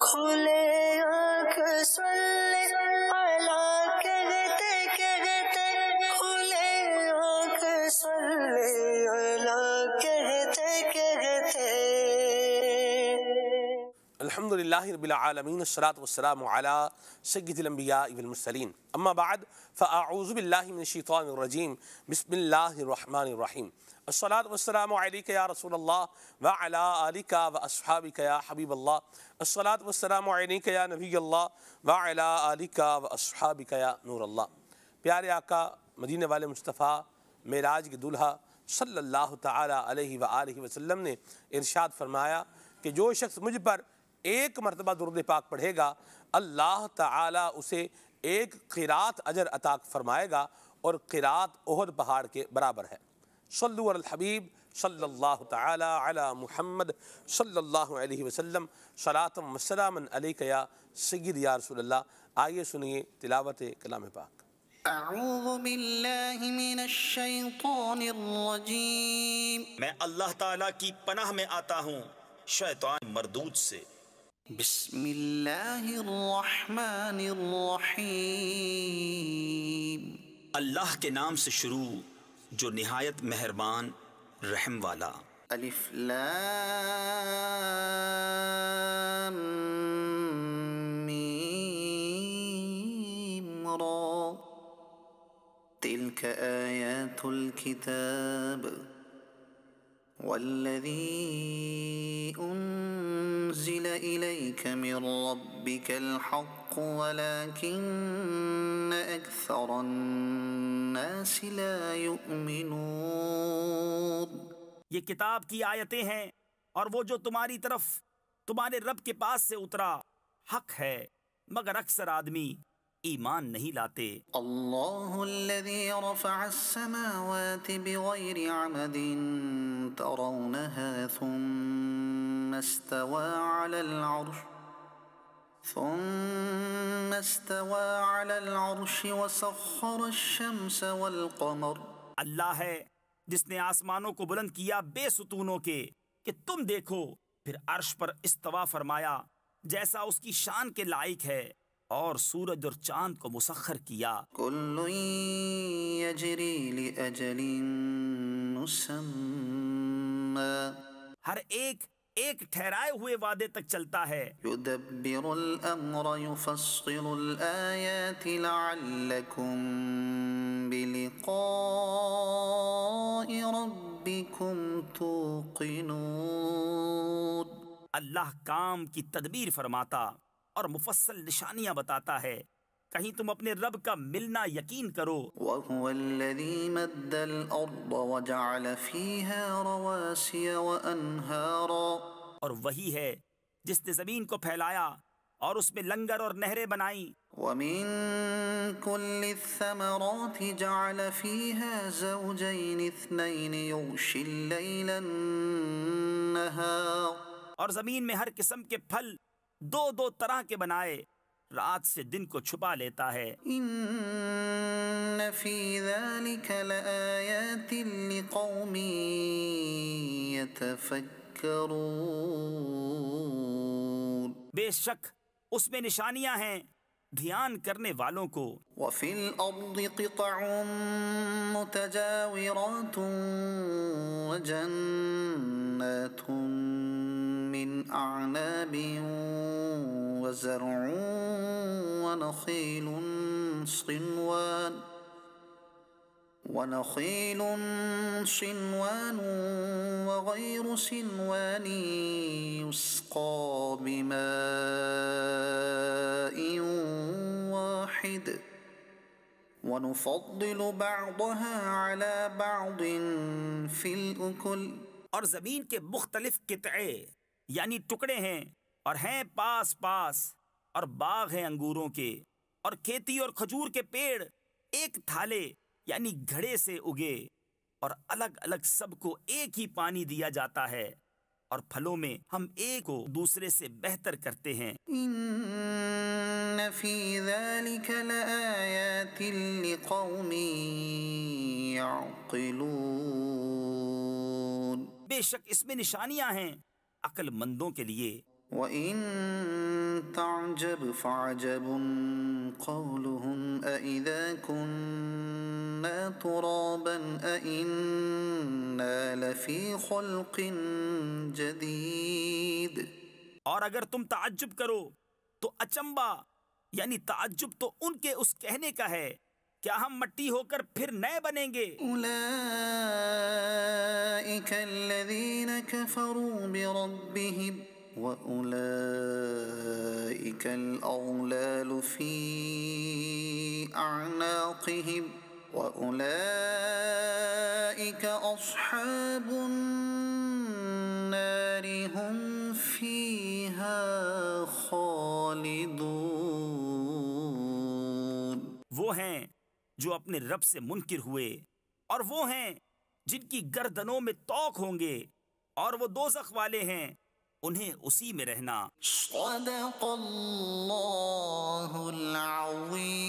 کھلے آنکھ سلے اللہ کہتے کہتے، کھلے آنکھ سلے اللہ کہتے کہتے۔ الحمد للہ رب العالمین، والصلاة والسلام علی سید الانبیاء والمرسلین، اما بعد فاعوذ باللہ من الشیطان الرجیم، بسم اللہ الرحمن الرحیم۔ الصلاة والسلام علیک یا رسول اللہ وعلی آلک واصحابک یا حبیب اللہ۔ الصلاة والسلام علیک یا نبی اللہ وعلی آلک واصحابک یا نور اللہ۔ پیارے آقا مدینے والے مصطفیٰ معراج کے دلہا صلی اللہ تعالی علیہ وآلہ وسلم نے ارشاد فرمایا کہ جو شخص مجھ پر ایک مرتبہ درود پاک پڑھے گا، اللہ تعالی اسے ایک قرات اجر عطا فرمائے گا، اور قرات احد پہاڑ کے برابر ہے۔ صلو علی الحبیب صلی اللہ تعالی علی محمد صلی اللہ علیہ وسلم، صلاۃ و سلاما علیک یا سید یا رسول اللہ۔ آئیے سنیے تلاوت کلام پاک۔ اعوذ باللہ من الشیطان الرجیم، میں اللہ تعالیٰ کی پناہ میں آتا ہوں شیطان مردود سے۔ بسم اللہ الرحمن الرحیم، اللہ کے نام سے شروع جو نہایت مہربان رحم والا۔ الف لام میم را، تلك آیات الكتاب والذی انزل الیک من ربک الحق ولکن اکثر الناس لا یؤمنون۔ یہ کتاب کی آیتیں ہیں، اور وہ جو تمہاری طرف تمہارے رب کے پاس سے اترا حق ہے، مگر اکثر آدمی ایمان نہیں لاتے۔ اللہ الذي رفع السماوات بغير عمد ترونها ثم استوى على العرش وسخر الشمس والقمر۔ اللہ ہے جس نے آسمانوں کو بلند کیا بے ستونوں کے کہ تم دیکھو، پھر عرش پر استوا فرمایا جیسا اس کی شان کے لائق ہے، اور سورج اور چاند کو مسخر کیا۔ کل یجری لأجل مسمى، ہر ایک ایک ٹھہرائے ہوئے وعدے تک چلتا ہے۔ یدبر الامر یفصل الآیات لعلکم بلقاء ربکم توقنون۔ اللہ کام کی تدبیر فرماتا اور مفصل نشانیاں بتاتا ہے، کہیں تم اپنے رب کا ملنا یقین کرو۔ وَهُوَ الَّذِي مَدَّ الْأَرْضَ وَجَعَلَ فِيهَا رَوَاسِيَ وَأَنْهَارًا، اور وہی ہے جس نے زمین کو پھیلایا اور اس میں لنگر اور نہریں بنائیں۔ وَمِن كُلِّ الثَّمَرَاتِ جَعَلَ فِيهَا زَوْجَيْنِ اثْنَيْنِ يُغْشِي اللَّيْلَ النَّهَارَ، اور زمین میں ہر قسم کے پھل دو دو طرح کے بنائے، رات سے دن کو چھپا لیتا ہے۔ ان فی ذلک لآیات لقوم یتفکرون، بے شک اس میں نشانیاں ہیں دھیان کرنے والوں کو۔ وفی الارض قطع متجاورات وجنات من اعناب وزرع ونخيل صنوان وغير صنوان يسقى بماء واحد ونفضل بعضها على بعض في الأكل۔ اور زمین کے مختلف قطعے یعنی ٹکڑے ہیں، اور ہیں پاس پاس، اور باغ ہیں انگوروں کے، اور کھیتی اور کھجور کے پیڑ ایک تھالے یعنی گھڑے سے اگے، اور الگ الگ سب کو ایک ہی پانی دیا جاتا ہے، اور پھلوں میں ہم ایک کو دوسرے سے بہتر کرتے ہیں۔ ان فی ذلک لآیات لقوم یعقلون، بے شک اس میں نشانیاں ہیں عقل مندوں کے لیے۔ وَإِن تعجب فعجب قولهم أإذا كنا ترابا أإنا لفي خلق جديد. اور اگر تم تعجب کرو تو اچنبا یعنی تعجب تو ان کے اس کہنے کا ہے کیا ہم مٹی ہو کر پھر نئے بنیں گے. أولئك الذين كفروا بربهم وأولئك الأغلال في أعناقهم وأولئك أصحاب النار هم فيها خالدون. وہ ہیں جو اپنے رب سے منکر ہوئے اور وہ ہیں جن کی گردنوں میں توق ہوں گے اور وہ دوزخ والے ہیں انہیں اسی میں رہنا. صدق اللہ العظیم.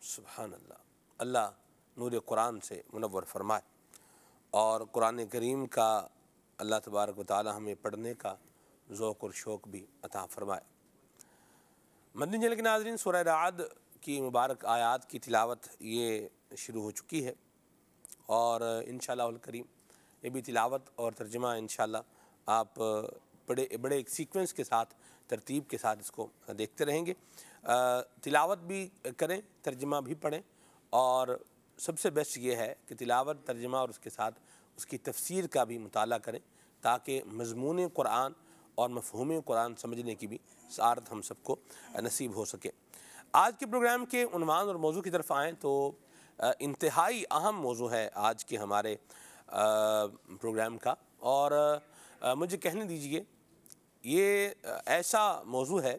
سبحان اللہ. اللہ نور قرآن سے منور فرمائے اور قرآن کریم کا اللہ تبارک و تعالی ہمیں پڑھنے کا ذوق اور شوق بھی عطا فرمائے. مدنی چینل کے ناظرین، سورہ رعد کی مبارک آیات کی تلاوت یہ شروع ہو چکی ہے اور انشاءاللہ الکریم یہ بھی تلاوت اور ترجمہ انشاءاللہ آپ بڑے ایک سیکوینس کے ساتھ ترتیب کے ساتھ اس کو دیکھتے رہیں گے. تلاوت بھی کریں، ترجمہ بھی پڑھیں اور سب سے بیسٹ یہ ہے کہ تلاوت، ترجمہ اور اس کے ساتھ اس کی تفسیر کا بھی مطالعہ کریں تاکہ مضمون قرآن اور مفہوم قرآن سمجھنے کی بھی سعادت ہم سب کو نصیب ہو سکے. آج کے پروگرام کے عنوان اور موضوع کی طرف آئیں تو انتہائی اہم موضوع ہے آج کے ہمارے پروگرام کا، اور مجھے کہنے دیجئے یہ ایسا موضوع ہے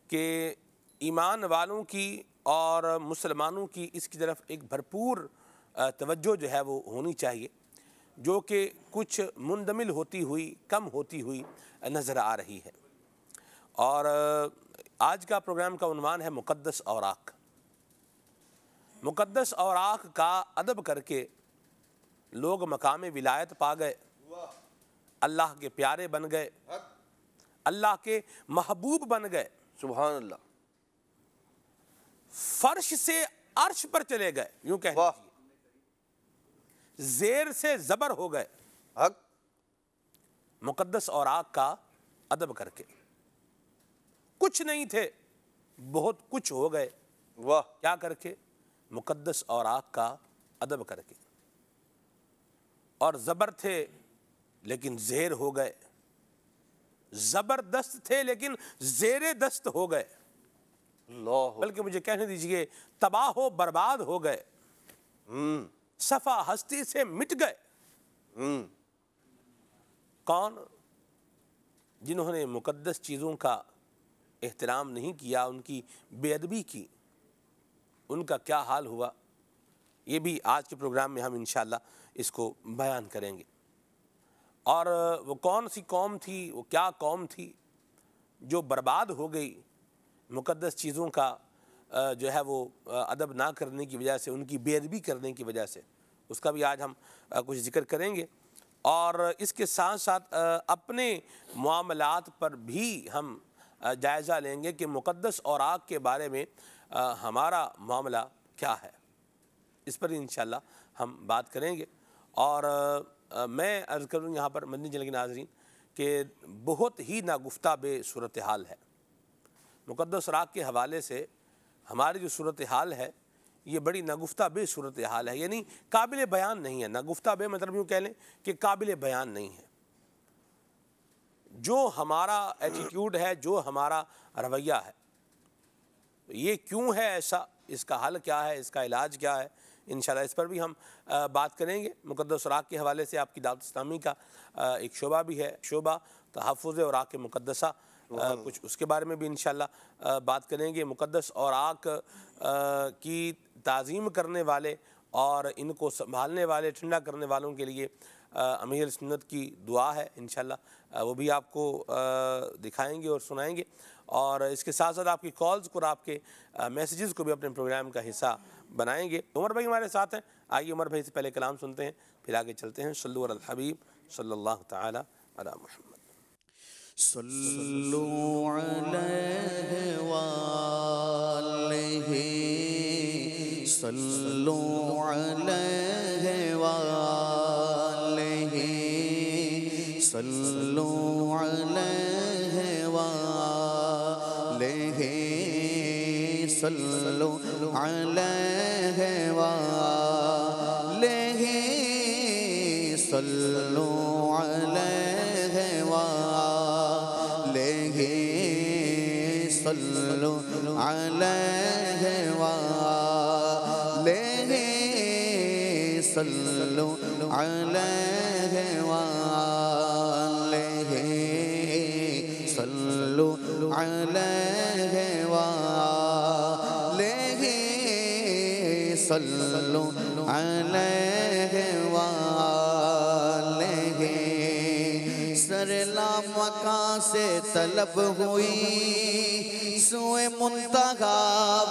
کہ ایمان والوں کی اور مسلمانوں کی اس کی طرف ایک بھرپور توجہ جو ہے وہ ہونی چاہیے، جو کہ کچھ مندمل ہوتی ہوئی، کم ہوتی ہوئی نظر آ رہی ہے. اور آج کا پروگرام کا عنوان ہے مقدس اوراق. مقدس اوراق کا ادب کر کے لوگ مقام ولایت پا گئے، اللہ کے پیارے بن گئے، اللہ کے محبوب بن گئے. سبحان اللہ. فرش سے عرش پر چلے گئے، یوں کہہ لیجیے، زیر سے زبر ہو گئے حق. مقدس اوراق کا ادب کر کے. کچھ نہیں تھے، بہت کچھ ہو گئے. واہ. کیا کر کے؟ مقدس اوراق کا ادب کر کے. اور زبر تھے لیکن زیر ہو گئے، زبردست تھے لیکن زیر دست ہو گئے، اللہ. بلکہ مجھے کہنے دیجئے تباہ و برباد ہو گئے، صفا ہستی سے مٹ گئے. کون؟ جنہوں نے مقدس چیزوں کا احترام نہیں کیا، ان کی بے ادبی کی، ان کا کیا حال ہوا، یہ بھی آج کے پروگرام میں ہم انشاءاللہ اس کو بیان کریں گے. اور وہ کون سی قوم تھی، وہ کیا قوم تھی جو برباد ہو گئی مقدس چیزوں کا جو ہے وہ ادب نہ کرنے کی وجہ سے، ان کی بے ادبی کرنے کی وجہ سے. اس کا بھی آج ہم کچھ ذکر کریں گے، اور اس کے ساتھ ساتھ اپنے معاملات پر بھی ہم جائزہ لیں گے کہ مقدس اوراق کے بارے میں ہمارا معاملہ کیا ہے. اس پر انشاءاللہ ہم بات کریں گے. اور میں عرض کروں یہاں پر مدنی چینل کے ناظرین کہ بہت ہی ناگفتہ بے صورتحال ہے. مقدس اوراق کے حوالے سے ہماری جو صورتحال ہے یہ بڑی ناگفتہ بے صورتحال ہے، یعنی قابل بیان نہیں ہے. ناگفتہ بے مطلب یوں کہہ لیں کہ قابل بیان نہیں ہے. جو ہمارا ایٹیٹیوڈ ہے، جو ہمارا رویہ ہے، یہ کیوں ہے ایسا، اس کا حل کیا ہے، اس کا علاج کیا ہے، انشاءاللہ اس پر بھی ہم بات کریں گے. مقدس اوراق کے حوالے سے آپ کی دعوت اسلامی کا ایک شعبہ بھی ہے، شعبہ تحفظ اوراق مقدسہ، کچھ اس کے بارے میں بھی انشاءاللہ بات کریں گے. مقدس اوراق کی تعظیم کرنے والے اور ان کو سنبھالنے والے، ٹھنڈا کرنے والوں کے لیے امیر سنت کی دعا ہے، انشاءاللہ وہ بھی آپ کو دکھائیں گے اور سنائیں گے. اور اس کے ساتھ ساتھ آپ کی کالز کو اور آپ کے میسیجز کو بھی اپنے پروگرام کا حصہ بنائیں گے. عمر بھائی ہمارے ساتھ ہیں، آئیے عمر بھائی سے پہلے کلام سنتے ہیں، پھر آگے چلتے ہیں. صلو علی الحبیب صلی اللہ تعالی علی محمد. صلوا علیہ وآلہ صلوا علیہ وآلہ صلوا علیہ وآلہ صلوا علیہ وآلہ صلوا علیہ وآلہ صلوا علیہ وآلہ صلوا علیہ وآلہ صلوا علیہ وآلہ صلوا علیہ وآلہ سر لامکاں سے طلب ہوئی سوئے منتہا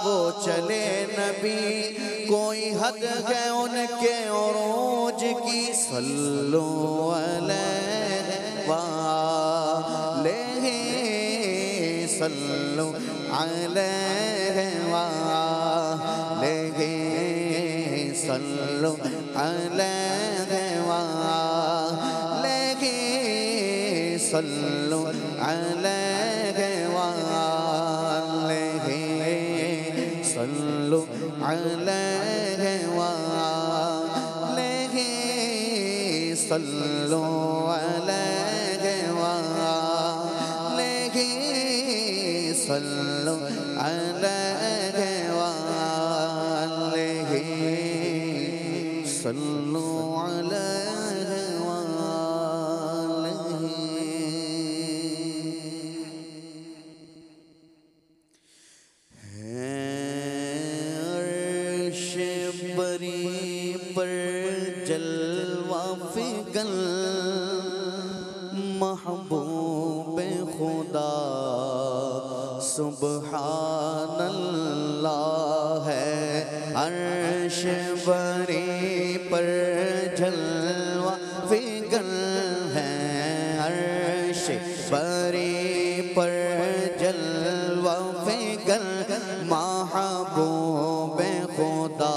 وہ چلے نبی کوئی حد ہے ان کے عروج کی صلوا علیہ وآلہ صلوا علیہ وآلہ صلوا علیہ وآلہ صلوا علیہ وآلہ صلوا علیہ وآلہ صلوا علیہ وآلہ صلوا علیہ وآلہ صلوا علیہ وآلہ عرش بری پر جلوہ فگن محبوب خدا سبحان اللہ ہے عرش بری پر جلوہ فگن ہے عرش بری پر جلوہ فگن محبوب خدا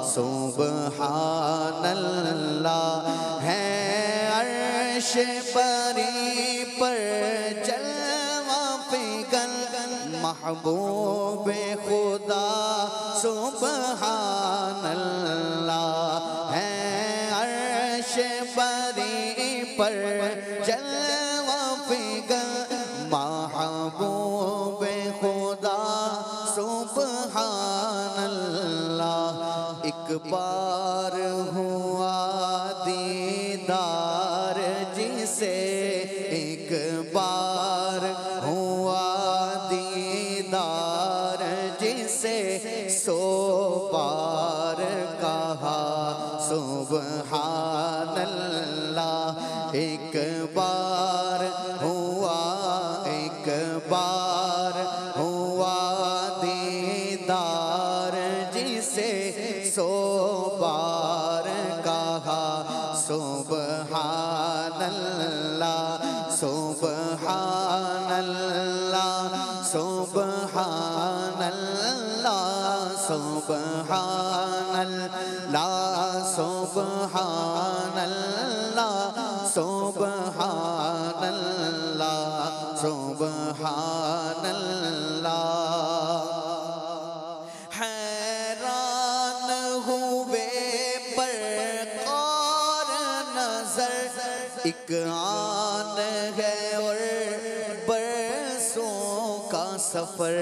سبحان اللہ ہے عرش بری پر جلوہ فگن محبوب خدا سبحان اللہ ہے عرش بری پر جلوہ فگن محبوب خدا سبحان اللہ ایک بار ہوا دیدار جسے ایک بار ہوا دیدار جسے سو بار کہا سبحان اللہ ایک بار ہوا ایک بار ہوا دیدار جسے سو بار کہا سبحان اللہ سبحان اللہ سبحان اللہ سبحان اللہ سبحان اللہ سبحان اللہ سبحان اللہ حیران ہوئے پر اور نظر ایک آن ہے اور برسوں کا سفر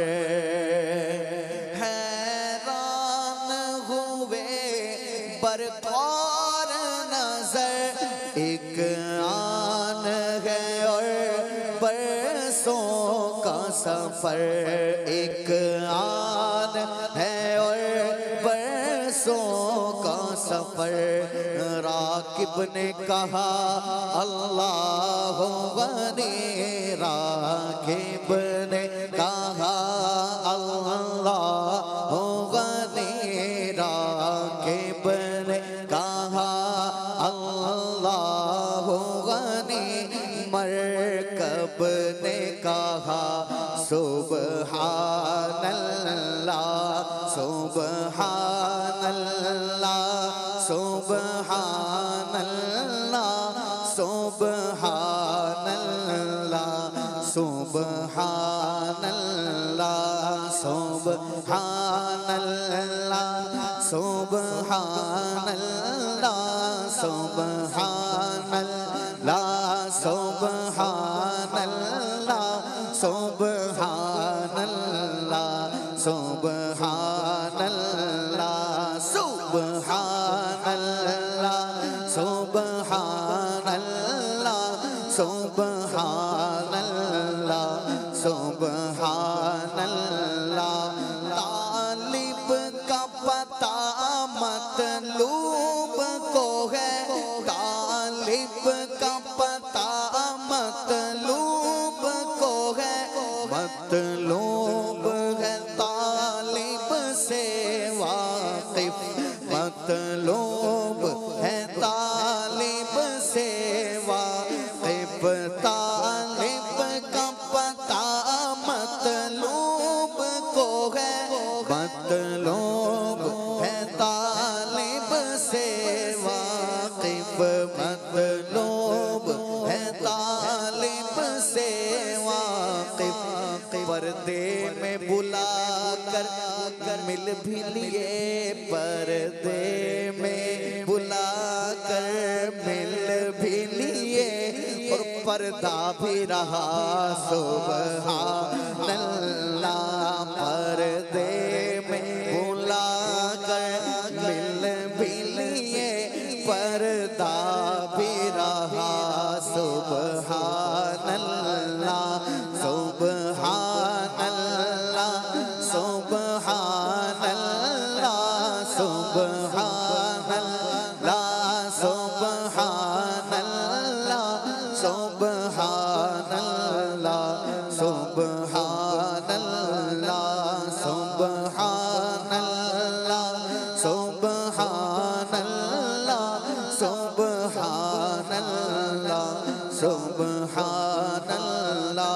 حیران ہوئے پر اور نظر ایک آن ہے اور برسوں کا سفر ایک آن ہے اور برسوں کا سفر راکب نے کہا اللہ غنی راکب نے کہا اللہ غنی راکب نے کہا اللہ غنی مرکب کہا سبحان اللہ سبحان اللہ سبحان اللہ سبحان اللہ سبحان اللہ سبحان اللہ سبحان اللہ سبحان اللہ سبحان اللہ سبحان اللہ سبحان اللہ سبحان اللہ سبحان اللہ سبحان اللہ سبحان اللہ طالب کا پتہ مطلوب کو ہے طالب کا پتہ مطلوب کو ہے مطلوب ہے طالب سے واقف مطلوب ہے طالب سے واقف طالب کا پتہ مطلوب کو ہے مطلوب ہے طالب سے واقف مطلوب ہے طالب سے واقف پردے میں بلا کر مل بھی لیے پردے میں بلا کر مل بھی لیے اور پردہ بھی رہا سبحان اللہ پردے میں بلا کر مل بھی لیے پردہ بھی رہا سبحان اللہ سبحان اللہ سبحان اللہ سبحان اللہ سبحان اللہ سبحان اللہ سبحان اللہ سبحان اللہ سبحان اللہ سبحان اللہ سبحان اللہ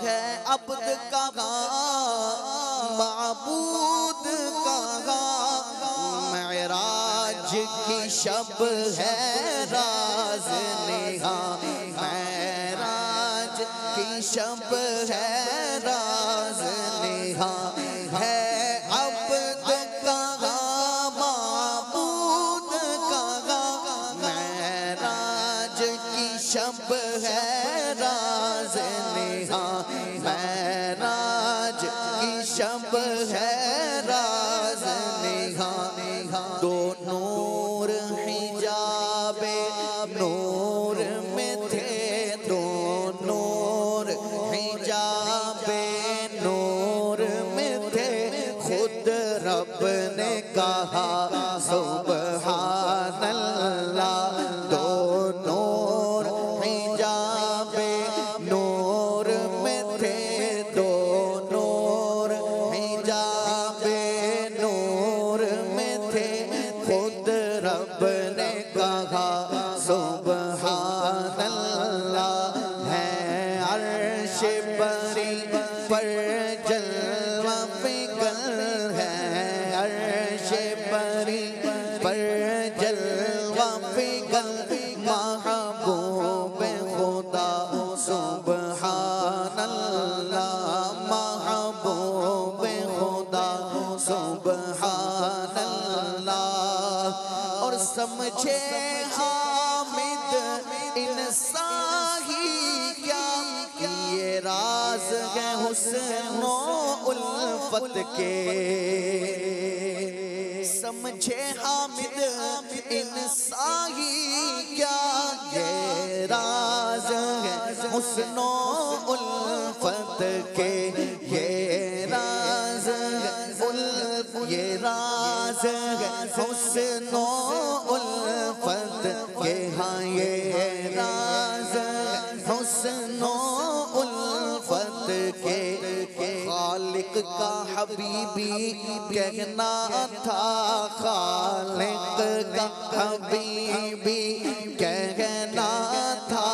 ہے عبد کہاں معبود کہاں معراج کی شب ہے راز نہاں معراج کی شب ہے راز نہاں ہے عبد کہاں معبود کہاں معراج کی شب ہے راز نہاں معراج کی شب ہے راز نہاں دو نور حجاب نور میں تھے دو نور حجاب نور میں تھے خود رب نے کہا سبحان اللہ دو نور حجاب نور میں تھے دو نور حجاب نور میں تھے خود رب نے کہا سبحان اللہ ہے عرش بری پر جلوہ فکر ہے عرش بری پر جلوہ فکر محبوب خدا سبحان اللہ محبوب خدا سبحان اللہ اور سمجھے حامد انسان ہی کیا یہ راز ہے حسن و الفت کے سمجھے حامد انسان ہی کیا یہ راز ہے حسن و الفت کے یہ راز ہے یہ راز ہے حسن و الفت کے ہاں یہ راز ہے حسن و الفت کے خالق کا حبیبی کہنا تھا خالق کا حبیبی کہنا تھا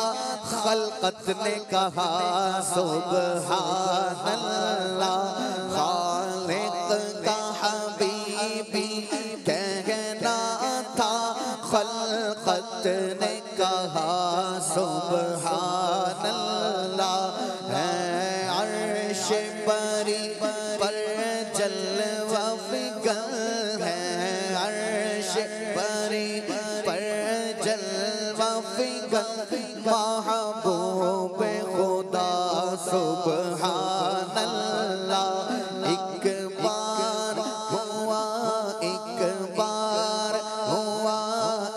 خلقت نے کہا سبحان اللہ، خالق کا حبیبی کہنا تھا، خلقت نے کہا سبحان اللہ، ہے عرش بری پر جلوہ فکر ہے، عرش بری پر جلوہ فکر محبوب خدا سبحان اللہ، ایک بار ہوا، ایک بار ہوا،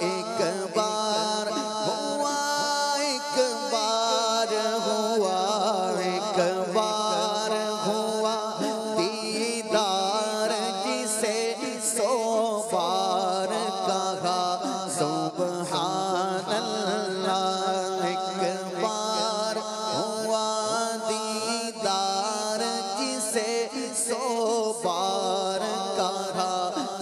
ایک بار ہوا، ایک بار ہوا، ایک بار ہوا دیدار جسے سو بار کہا سبحان اللہ، ایک بار ہوا دیدار جسے سو بار کہا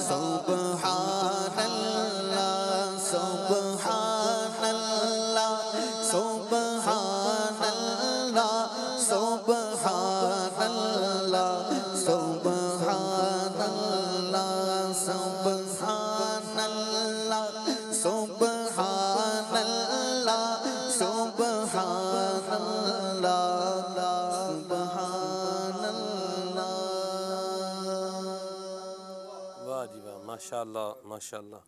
سبحان اللہ، سبحان اللہ، سبحان اللہ، سبحان اللہ، سبحان اللہ، سبحان اللہ، سبحان اللہ، سبحان اللہ، سبحان اللہ۔ واہ جی واہ، ماشاء اللہ ماشاء اللہ،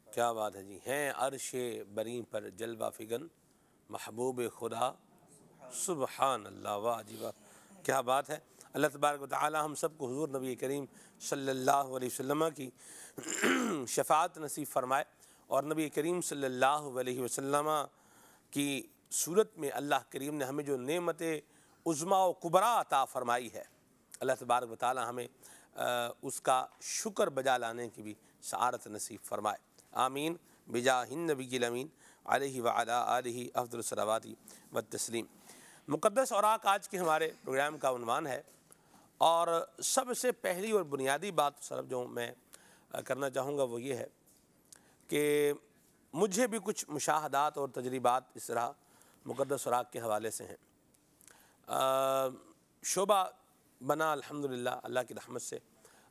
کیا بات ہے جی۔ ہیں عرش بری پر جلوہ فگن محبوب خدا سبحان اللہ، واہ جی واہ، کیا بات ہے۔ اللہ تبارک و تعالی ہم سب کو حضور نبی کریم صلی اللہ علیہ وسلم کی شفاعت نصیب فرمائے، اور نبی کریم صلی اللہ علیہ وسلم کی صورت میں اللہ کریم نے ہمیں جو نعمت عظمیٰ و کبریٰ عطا فرمائی ہے، اللہ تبارک و تعالی ہمیں اس کا شکر بجا لانے کی بھی سعادت نصیب فرمائے، آمین بجاہ النبی الامین علیہ وعلی آلہ افضل الصلوات والتسلیم۔ مقدس اوراق آج کے ہمارے پروگرام کا عنوان ہے، اور سب سے پہلی اور بنیادی بات صرف جو میں کرنا چاہوں گا وہ یہ ہے کہ مجھے بھی کچھ مشاہدات اور تجربات اس طرح مقدس اوراق کے حوالے سے ہیں۔ شعبہ بنا الحمدللہ اللہ کی رحمت سے،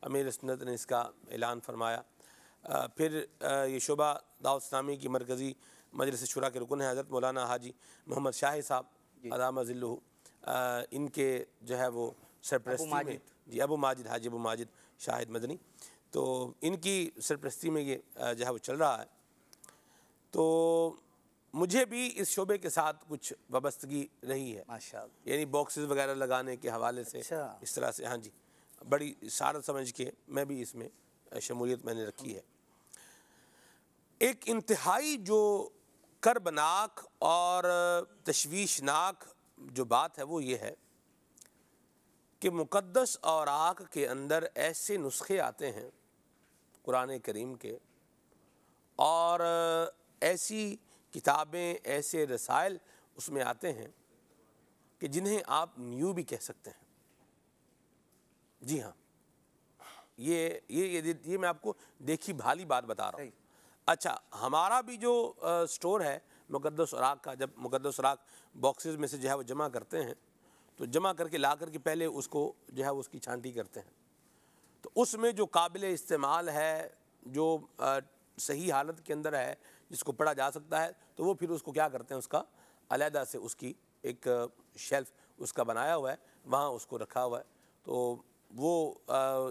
امیر سنت نے اس کا اعلان فرمایا، پھر یہ شعبہ دعوت اسلامی کی مرکزی مجلس شورا کے رکن ہیں حضرت مولانا حاجی محمد شاہ صاحب ادامہ ذلہ، ان کے جو ہے وہ سرپرستی میں، جی ابو ماجد حاجی ابو ماجد شاہد مدنی، تو ان کی سرپرستی میں یہ جو ہے وہ چل رہا ہے۔ تو مجھے بھی اس شعبے کے ساتھ کچھ وابستگی رہی ہے، ماشاءاللہ، یعنی باکسز وغیرہ لگانے کے حوالے سے اس طرح سے، ہاں جی، بڑی سعادت سمجھ کے میں بھی اس میں شمولیت میں نے رکھی ہے۔ ایک انتہائی جو کربناک اور تشویشناک جو بات ہے وہ یہ ہے کہ مقدس اوراق کے اندر ایسے نسخے آتے ہیں قرآن کریم کے، اور ایسی کتابیں، ایسے رسائل اس میں آتے ہیں کہ جنہیں آپ نیو بھی کہہ سکتے ہیں۔ جی ہاں، یہ میں آپ کو دیکھی بھالی بات بتا رہا ہوں۔ اچھا، ہمارا بھی جو سٹور ہے مقدس اوراق کا، جب مقدس اوراق باکسز میں سے جو ہے وہ جمع کرتے ہیں تو جمع کر کے لا کر کے پہلے اس کو جو ہے اس کی چھانٹی کرتے ہیں، تو اس میں جو قابل استعمال ہے، جو صحیح حالت کے اندر ہے، جس کو پڑھا جا سکتا ہے، تو وہ پھر اس کو کیا کرتے ہیں، اس کا علیحدہ سے اس کی ایک شیلف اس کا بنایا ہوا ہے، وہاں اس کو رکھا ہوا ہے، تو وہ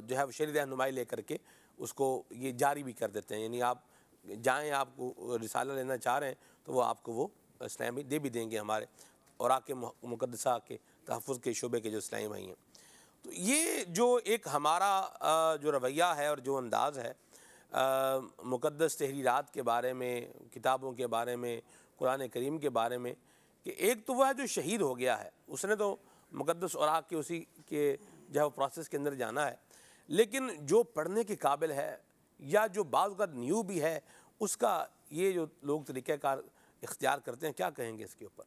جو ہے شرعی رہنمائی لے کر کے اس کو یہ جاری بھی کر دیتے ہیں، یعنی آپ جائیں، آپ کو رسالہ لینا چاہ رہے ہیں تو وہ آپ کو وہ اسلامی دے بھی دیں گے، ہمارے اوراق مقدسہ کے تحفظ کے شعبے کے جو اسلامی بھائی ہیں۔ تو یہ جو ایک ہمارا جو رویہ ہے اور جو انداز ہے مقدس تحریرات کے بارے میں، کتابوں کے بارے میں، قرآن کریم کے بارے میں، کہ ایک تو وہ ہے جو شہید ہو گیا ہے، اس نے تو مقدس اوراق کے اسی کے جو ہے پروسیس کے اندر جانا ہے، لیکن جو پڑھنے کے قابل ہے یا جو بعض اوقات نیو بھی ہے، اس کا یہ جو لوگ طریقہ کار اختیار کرتے ہیں، کیا کہیں گے اس کے اوپر؟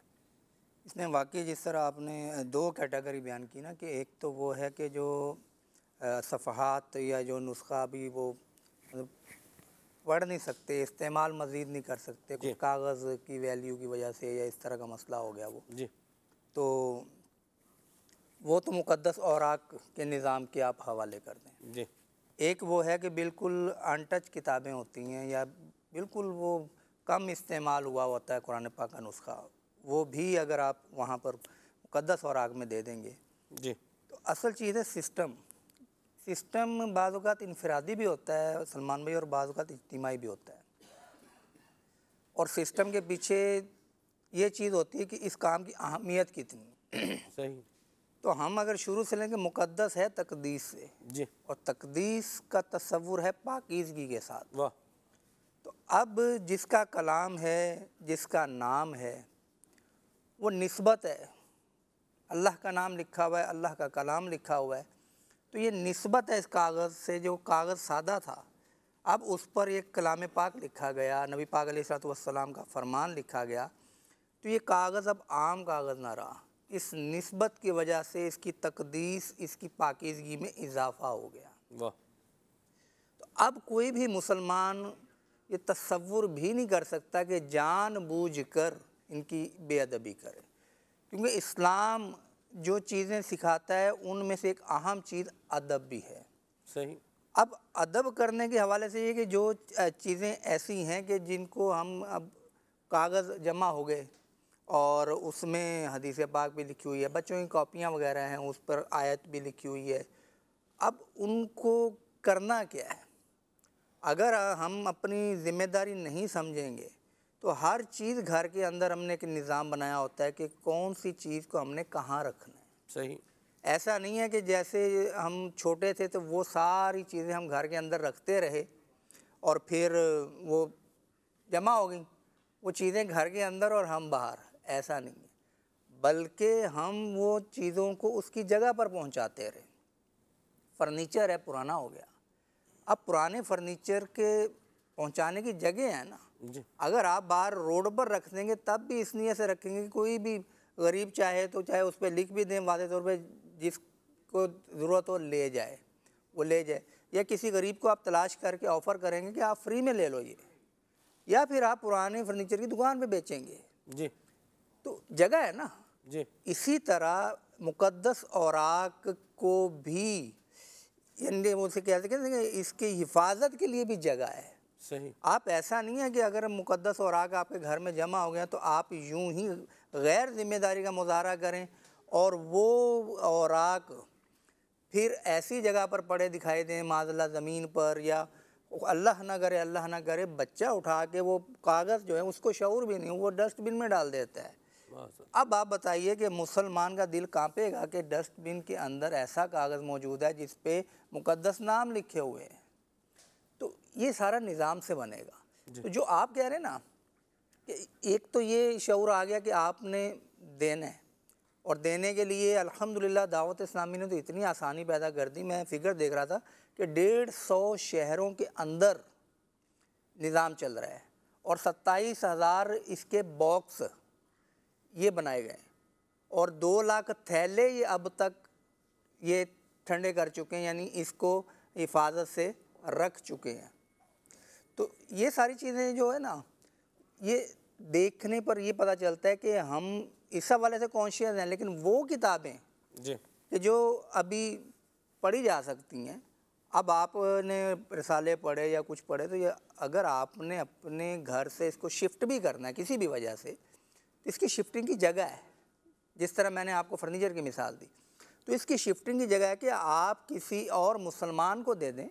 اس میں واقعی جس طرح آپ نے دو کیٹیگری بیان کی نا، کہ ایک تو وہ ہے کہ جو صفحات یا جو نسخہ بھی وہ پڑھ نہیں سکتے، استعمال مزید نہیں کر سکتے، جی۔ کچھ کاغذ کی ویلیو کی وجہ سے یا اس طرح کا مسئلہ ہو گیا جی تو وہ تو مقدس اوراق کے نظام کے آپ حوالے کر دیں۔ جی ایک وہ ہے کہ بالکل ان ٹچ کتابیں ہوتی ہیں یا بالکل وہ کم استعمال ہوا ہوتا ہے قرآن پاک کا نسخہ، وہ بھی اگر آپ وہاں پر مقدس اوراق میں دے دیں گے جی تو اصل چیز ہے سسٹم بعض اوقات انفرادی بھی ہوتا ہے سلمان بھائی، اور بعض اوقات اجتماعی بھی ہوتا ہے، اور سسٹم کے پیچھے یہ چیز ہوتی ہے کہ اس کام کی اہمیت کتنی۔ صحیح۔ تو ہم اگر شروع سے لیں کہ مقدس ہے تقدیس سے، جی اور تقدیس کا تصور ہے پاکیزگی کے ساتھ، واہ، تو اب جس کا کلام ہے، جس کا نام ہے، وہ نسبت ہے، اللہ کا نام لکھا ہوا ہے، اللہ کا کلام لکھا ہوا ہے، تو یہ نسبت ہے اس کاغذ سے، جو کاغذ سادہ تھا اب اس پر ایک کلام پاک لکھا گیا، نبی پاک علیہ الصلوۃ والسلام کا فرمان لکھا گیا، تو یہ کاغذ اب عام کاغذ نہ رہا، اس نسبت کی وجہ سے اس کی تقدیس، اس کی پاکیزگی میں اضافہ ہو گیا۔ واہ، تو اب کوئی بھی مسلمان یہ تصور بھی نہیں کر سکتا کہ جان بوجھ کر ان کی بے ادبی کرے، کیونکہ اسلام جو چیزیں سکھاتا ہے ان میں سے ایک اہم چیز ادب بھی ہے۔ صحیح۔ اب ادب کرنے کے حوالے سے یہ کہ جو چیزیں ایسی ہیں کہ جن کو ہم اب کاغذ جمع ہو گئے اور اس میں حدیث پاک بھی لکھی ہوئی ہے، بچوں کی کاپیاں وغیرہ ہیں اس پر آیت بھی لکھی ہوئی ہے، اب ان کو کرنا کیا ہے؟ اگر ہم اپنی ذمہ داری نہیں سمجھیں گے تو ہر چیز گھر کے اندر ہم نے ایک نظام بنایا ہوتا ہے کہ کون سی چیز کو ہم نے کہاں رکھنا ہے۔ صحیح۔ ایسا نہیں ہے کہ جیسے ہم چھوٹے تھے تو وہ ساری چیزیں ہم گھر کے اندر رکھتے رہے اور پھر وہ جمع ہو گئیں، وہ چیزیں گھر کے اندر اور ہم باہر، ایسا نہیں ہے، بلکہ ہم وہ چیزوں کو اس کی جگہ پر پہنچاتے رہے۔ فرنیچر ہے، پرانا ہو گیا، اب پرانے فرنیچر کے پہنچانے کی جگہ ہے نا، جی اگر آپ باہر روڈ پر رکھ دیں گے تب بھی اس نیت سے رکھیں گے کہ کوئی بھی غریب چاہے تو چاہے اس پہ لکھ بھی دیں واضح طور پہ، جس کو ضرورت ہو لے جائے، وہ لے جائے، یا کسی غریب کو آپ تلاش کر کے آفر کریں گے کہ آپ فری میں لے لو یہ، یا پھر آپ پرانے فرنیچر کی دکان پہ بیچیں گے، جی تو جگہ ہے نا۔ جی اسی طرح مقدس اوراق کو بھی یعنی وہ سے کہتے ہیں کہ اس کی حفاظت کے لیے بھی جگہ ہے۔ صحیح۔ آپ ایسا نہیں ہے کہ اگر مقدس اوراق آپ کے گھر میں جمع ہو گیا تو آپ یوں ہی غیر ذمہ داری کا مظاہرہ کریں اور وہ اوراق پھر ایسی جگہ پر پڑے دکھائی دیں معاذ اللہ زمین پر، یا اللہ نہ کرے بچہ اٹھا کے وہ کاغذ جو ہے اس کو شعور بھی نہیں، وہ ڈسٹ بن میں ڈال دیتا ہے۔ اب آپ بتائیے کہ مسلمان کا دل کانپے گا کہ ڈسٹ بن کے اندر ایسا کاغذ موجود ہے جس پہ مقدس نام لکھے ہوئے ہیں، تو یہ سارا نظام سے بنے گا۔ تو جو آپ کہہ رہے ہیں نا کہ ایک تو یہ شعور آ گیا کہ آپ نے دینا ہے، اور دینے کے لیے الحمدللہ دعوت اسلامی نے تو اتنی آسانی پیدا کر دی، میں فگر دیکھ رہا تھا کہ 150 شہروں کے اندر نظام چل رہا ہے، اور 27,000 اس کے باکس یہ بنائے گئے، اور 2 لاکھ تھیلے یہ اب تک یہ ٹھنڈے کر چکے ہیں، یعنی اس کو حفاظت سے رکھ چکے ہیں۔ تو یہ ساری چیزیں جو ہے نا، یہ دیکھنے پر یہ پتہ چلتا ہے کہ ہم اس حوالے سے کانشیس ہیں، لیکن وہ کتابیں جی کہ جو ابھی پڑھی جا سکتی ہیں، اب آپ نے رسالے پڑھے یا کچھ پڑھے تو یہ اگر آپ نے اپنے گھر سے اس کو شفٹ بھی کرنا ہے کسی بھی وجہ سے، تو اس کی شفٹنگ کی جگہ ہے، جس طرح میں نے آپ کو فرنیچر کی مثال دی، تو اس کی شفٹنگ کی جگہ ہے کہ آپ کسی اور مسلمان کو دے دیں،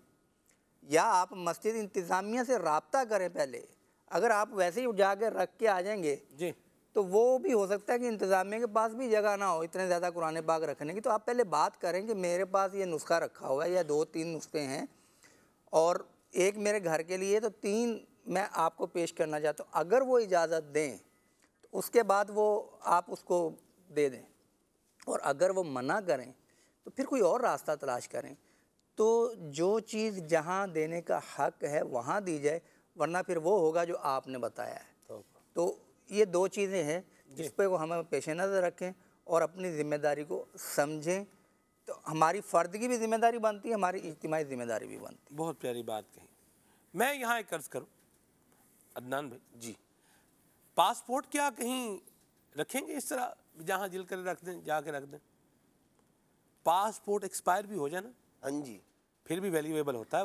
یا آپ مسجد انتظامیہ سے رابطہ کریں پہلے۔ اگر آپ ویسے ہی جا کے رکھ کے آ جائیں گے جی تو وہ بھی ہو سکتا ہے کہ انتظامیہ کے پاس بھی جگہ نہ ہو اتنے زیادہ قرآن پاک رکھنے کی، تو آپ پہلے بات کریں کہ میرے پاس یہ نسخہ رکھا ہوا ہے یا 2-3 نسخے ہیں، اور ایک میرے گھر کے لیے، تو 3 میں آپ کو پیش کرنا چاہتا ہوں۔ اگر وہ اجازت دیں تو اس کے بعد وہ آپ اس کو دے دیں، اور اگر وہ منع کریں تو پھر کوئی اور راستہ تلاش کریں۔ تو جو چیز جہاں دینے کا حق ہے وہاں دی جائے، ورنہ پھر وہ ہوگا جو آپ نے بتایا ہے۔ تو یہ 2 چیزیں ہیں جس پہ وہ ہمیں پیش نظر رکھیں اور اپنی ذمہ داری کو سمجھیں، تو ہماری فرد کی بھی ذمہ داری بنتی ہے، ہماری اجتماعی ذمہ داری بھی بنتی ہے۔ بہت پیاری بات کہی۔ میں یہاں ایک عرض کروں عدنان بھائی جی، پاسپورٹ کیا کہیں رکھیں گے اس طرح جہاں دل کرے رکھ دیں، جا کے رکھ دیں؟ پاسپورٹ ایکسپائر بھی ہو جائے نا، ہاں جی، پھر بھی ویلیویبل ہوتا ہے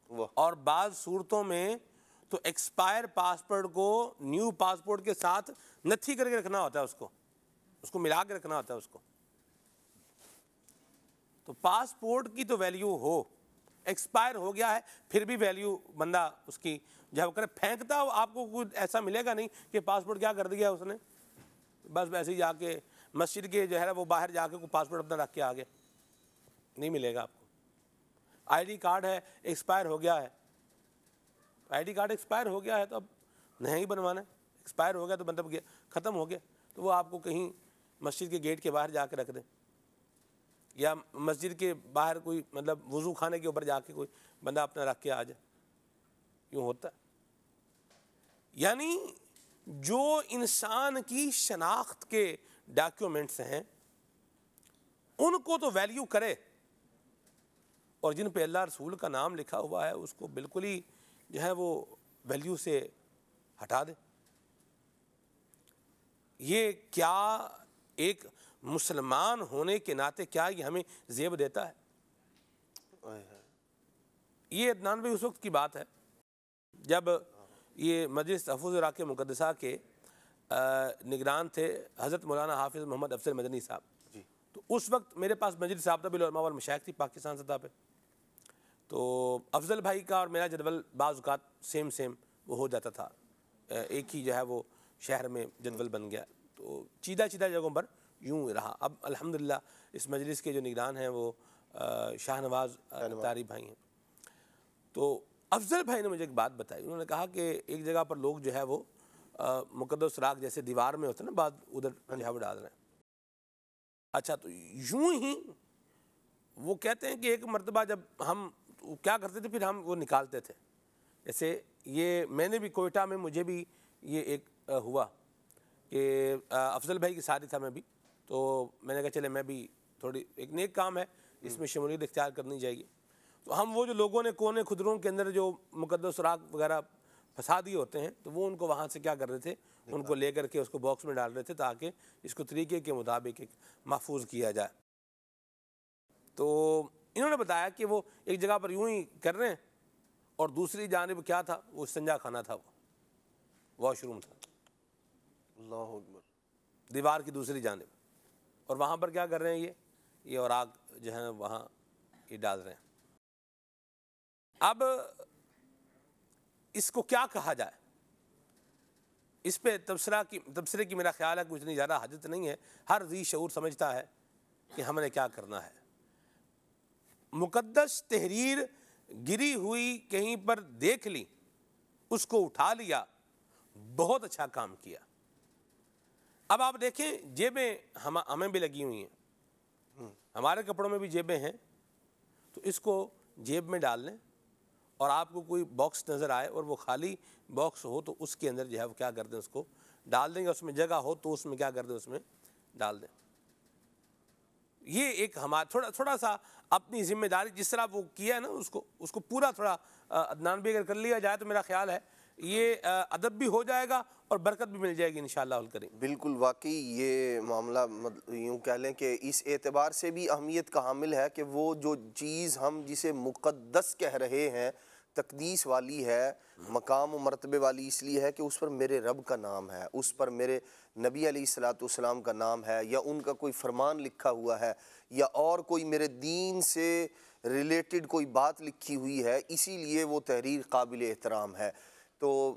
وہ. اور بعض صورتوں میں تو ایکسپائر پاسپورٹ کو نیو پاسپورٹ کے ساتھ نتھی کر کے رکھنا ہوتا ہے، اس کو ملا کے رکھنا ہوتا ہے اس کو. تو پاسپورٹ کی تو ویلیو ہو، ایکسپائر ہو گیا ہے پھر بھی ویلیو بندہ اس کی جب کرے پھینکتا ہو، آپ کو کوئی ایسا ملے گا نہیں کہ پاسپورٹ کیا کر دیا اس نے، بس ویسے ہی جا کے مسجد کے جو ہے وہ باہر جا کے کوئی پاسپورٹ اپنا رکھ کے آ گیا، نہیں ملے گا آپ کو. آئی ڈی کارڈ ہے ایکسپائر ہو گیا ہے، آئی ڈی کارڈ ایکسپائر ہو گیا ہے تو اب نہیں بنوانا ہے، ایکسپائر ہو گیا تو مطلب ختم ہو گیا، تو وہ آپ کو کہیں مسجد کے گیٹ کے باہر جا کے رکھ دیں، یا مسجد کے باہر کوئی مطلب وضو خانے کے اوپر جا کے کوئی بندہ اپنا رکھ کے آ جائے. یوں ہوتا ہے. یعنی جو انسان کی شناخت کے ڈاکیومنٹس ہیں ان کو تو ویلیو کرے، اور جن پہ اللہ رسول کا نام لکھا ہوا ہے اس کو بالکل ہی جو ہے وہ ویلیو سے ہٹا دے. یہ کیا ایک مسلمان ہونے کے ناطے کیا یہ ہمیں زیب دیتا ہے؟ یہ عدنان بھائی اس وقت کی بات ہے جب یہ مجلس تحفظ عراق مقدسہ کے نگران تھے حضرت مولانا حافظ محمد افضل مدنی صاحب. تو اس وقت میرے پاس مجلس ضابطہ بالعلماء والمشائخ تھی پاکستان سطح پہ. تو افضل بھائی کا اور میرا جدول بعض اوقات سیم وہ ہو جاتا تھا، ایک ہی جو ہے وہ شہر میں جدول بن گیا، تو چیدہ جگہوں پر یوں رہا. اب الحمدللہ اس مجلس کے جو نگران ہیں وہ شاہ نواز تاری بھائی ہیں. تو افضل بھائی نے مجھے ایک بات بتائی، انہوں نے کہا کہ ایک جگہ پر لوگ جو ہے وہ مقدس سراغ جیسے دیوار میں ہوتا ہے نا بعد ادھر جو ہے وہ ڈال رہے ہیں. اچھا تو یوں ہی وہ کہتے ہیں کہ ایک مرتبہ جب ہم کیا کرتے تھے پھر ہم وہ نکالتے تھے، جیسے یہ میں نے بھی کوئٹہ میں مجھے بھی یہ ایک ہوا کہ افضل بھائی کی شادی تھا میں بھی، تو میں نے کہا چلے میں بھی تھوڑی ایک نیک کام ہے اس میں شمولیت اختیار کرنی چاہیے. تو ہم وہ جو لوگوں نے کونے خدروں کے اندر جو مقدس سراغ وغیرہ پھنسا دیے ہوتے ہیں تو وہ ان کو وہاں سے کیا کر رہے تھے، ان کو لے کر کے اس کو باکس میں ڈال رہے تھے تاکہ اس کو طریقے کے مطابق ایک محفوظ کیا جائے. تو انہوں نے بتایا کہ وہ ایک جگہ پر یوں ہی کر رہے ہیں اور دوسری جانب کیا تھا، وہ استنجا خانہ تھا، وہ واش روم تھا، اللہ اکبر، دیوار کی دوسری جانب. اور وہاں پر کیا کر رہے ہیں یہ اوراق جو ہیں وہاں یہ ڈال رہے ہیں. اب اس کو کیا کہا جائے، اس پہ تبصرے کی میرا خیال ہے کچھ نہیں زیادہ حاجت نہیں ہے. ہر ذی شعور سمجھتا ہے کہ ہم نے کیا کرنا ہے. مقدس تحریر گری ہوئی کہیں پر دیکھ لی، اس کو اٹھا لیا، بہت اچھا کام کیا. اب آپ دیکھیں جیبیں ہمیں بھی لگی ہوئی ہیں، ہمارے کپڑوں میں بھی جیبیں ہیں، تو اس کو جیب میں ڈال لیں اور آپ کو کوئی باکس نظر آئے اور وہ خالی باکس ہو تو اس کے اندر جو ہے وہ کیا کر دیں، اس کو ڈال دیں، اس میں جگہ ہو تو اس میں کیا کر دیں، اس میں ڈال دیں. یہ ایک ہمارا تھوڑا سا اپنی ذمہ داری جس طرح وہ کیا ہے نا اس کو پورا تھوڑا عدنان بھی اگر کر لیا جائے تو میرا خیال ہے یہ ادب بھی ہو جائے گا اور برکت بھی مل جائے گی انشاءاللہ الکریم. بالکل واقعی یہ معاملہ یوں کہہ لیں کہ اس اعتبار سے بھی اہمیت کا حامل ہے کہ وہ جو چیز ہم جسے مقدس کہہ رہے ہیں، تقدیس والی ہے، مقام و مرتبے والی اس لیے ہے کہ اس پر میرے رب کا نام ہے، اس پر میرے نبی علیہ السلام کا نام ہے، یا ان کا کوئی فرمان لکھا ہوا ہے، یا اور کوئی میرے دین سے ریلیٹڈ کوئی بات لکھی ہوئی ہے، اسی لیے وہ تحریر قابل احترام ہے. تو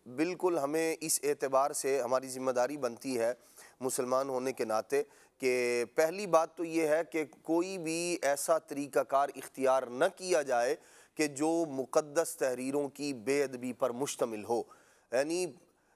بالکل ہمیں اس اعتبار سے ہماری ذمہ داری بنتی ہے مسلمان ہونے کے ناطے کہ پہلی بات تو یہ ہے کہ کوئی بھی ایسا طریقہ کار اختیار نہ کیا جائے کہ جو مقدس تحریروں کی بے ادبی پر مشتمل ہو. یعنی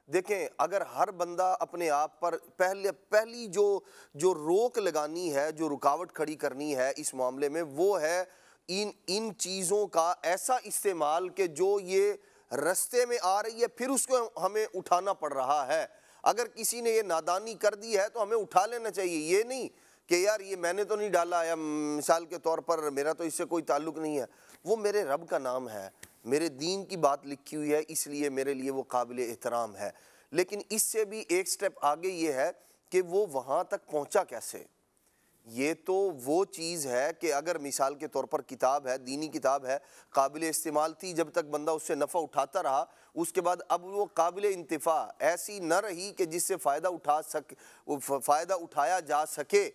دیکھیں اگر ہر بندہ اپنے آپ پر پہلی جو روک لگانی ہے، جو رکاوٹ کھڑی کرنی ہے اس معاملے میں، وہ ہے ان چیزوں کا ایسا استعمال کہ جو یہ رستے میں آ رہی ہے پھر اس کو ہمیں اٹھانا پڑ رہا ہے. اگر کسی نے یہ نادانی کر دی ہے تو ہمیں اٹھا لینا چاہیے، یہ نہیں کہ یار یہ میں نے تو نہیں ڈالا، یا مثال کے طور پر میرا تو اس سے کوئی تعلق نہیں ہے، وہ میرے رب کا نام ہے، میرے دین کی بات لکھی ہوئی ہے، اس لیے میرے لیے وہ قابل احترام ہے۔ لیکن اس سے بھی ایک سٹیپ آگے یہ ہے کہ وہ وہاں تک پہنچا کیسے۔ یہ تو وہ چیز ہے کہ اگر مثال کے طور پر کتاب ہے، دینی کتاب ہے، قابل استعمال تھی جب تک بندہ اس سے نفع اٹھاتا رہا، اس کے بعد اب وہ قابل انتفاع ایسی نہ رہی کہ جس سے فائدہ اٹھایا جا سکے،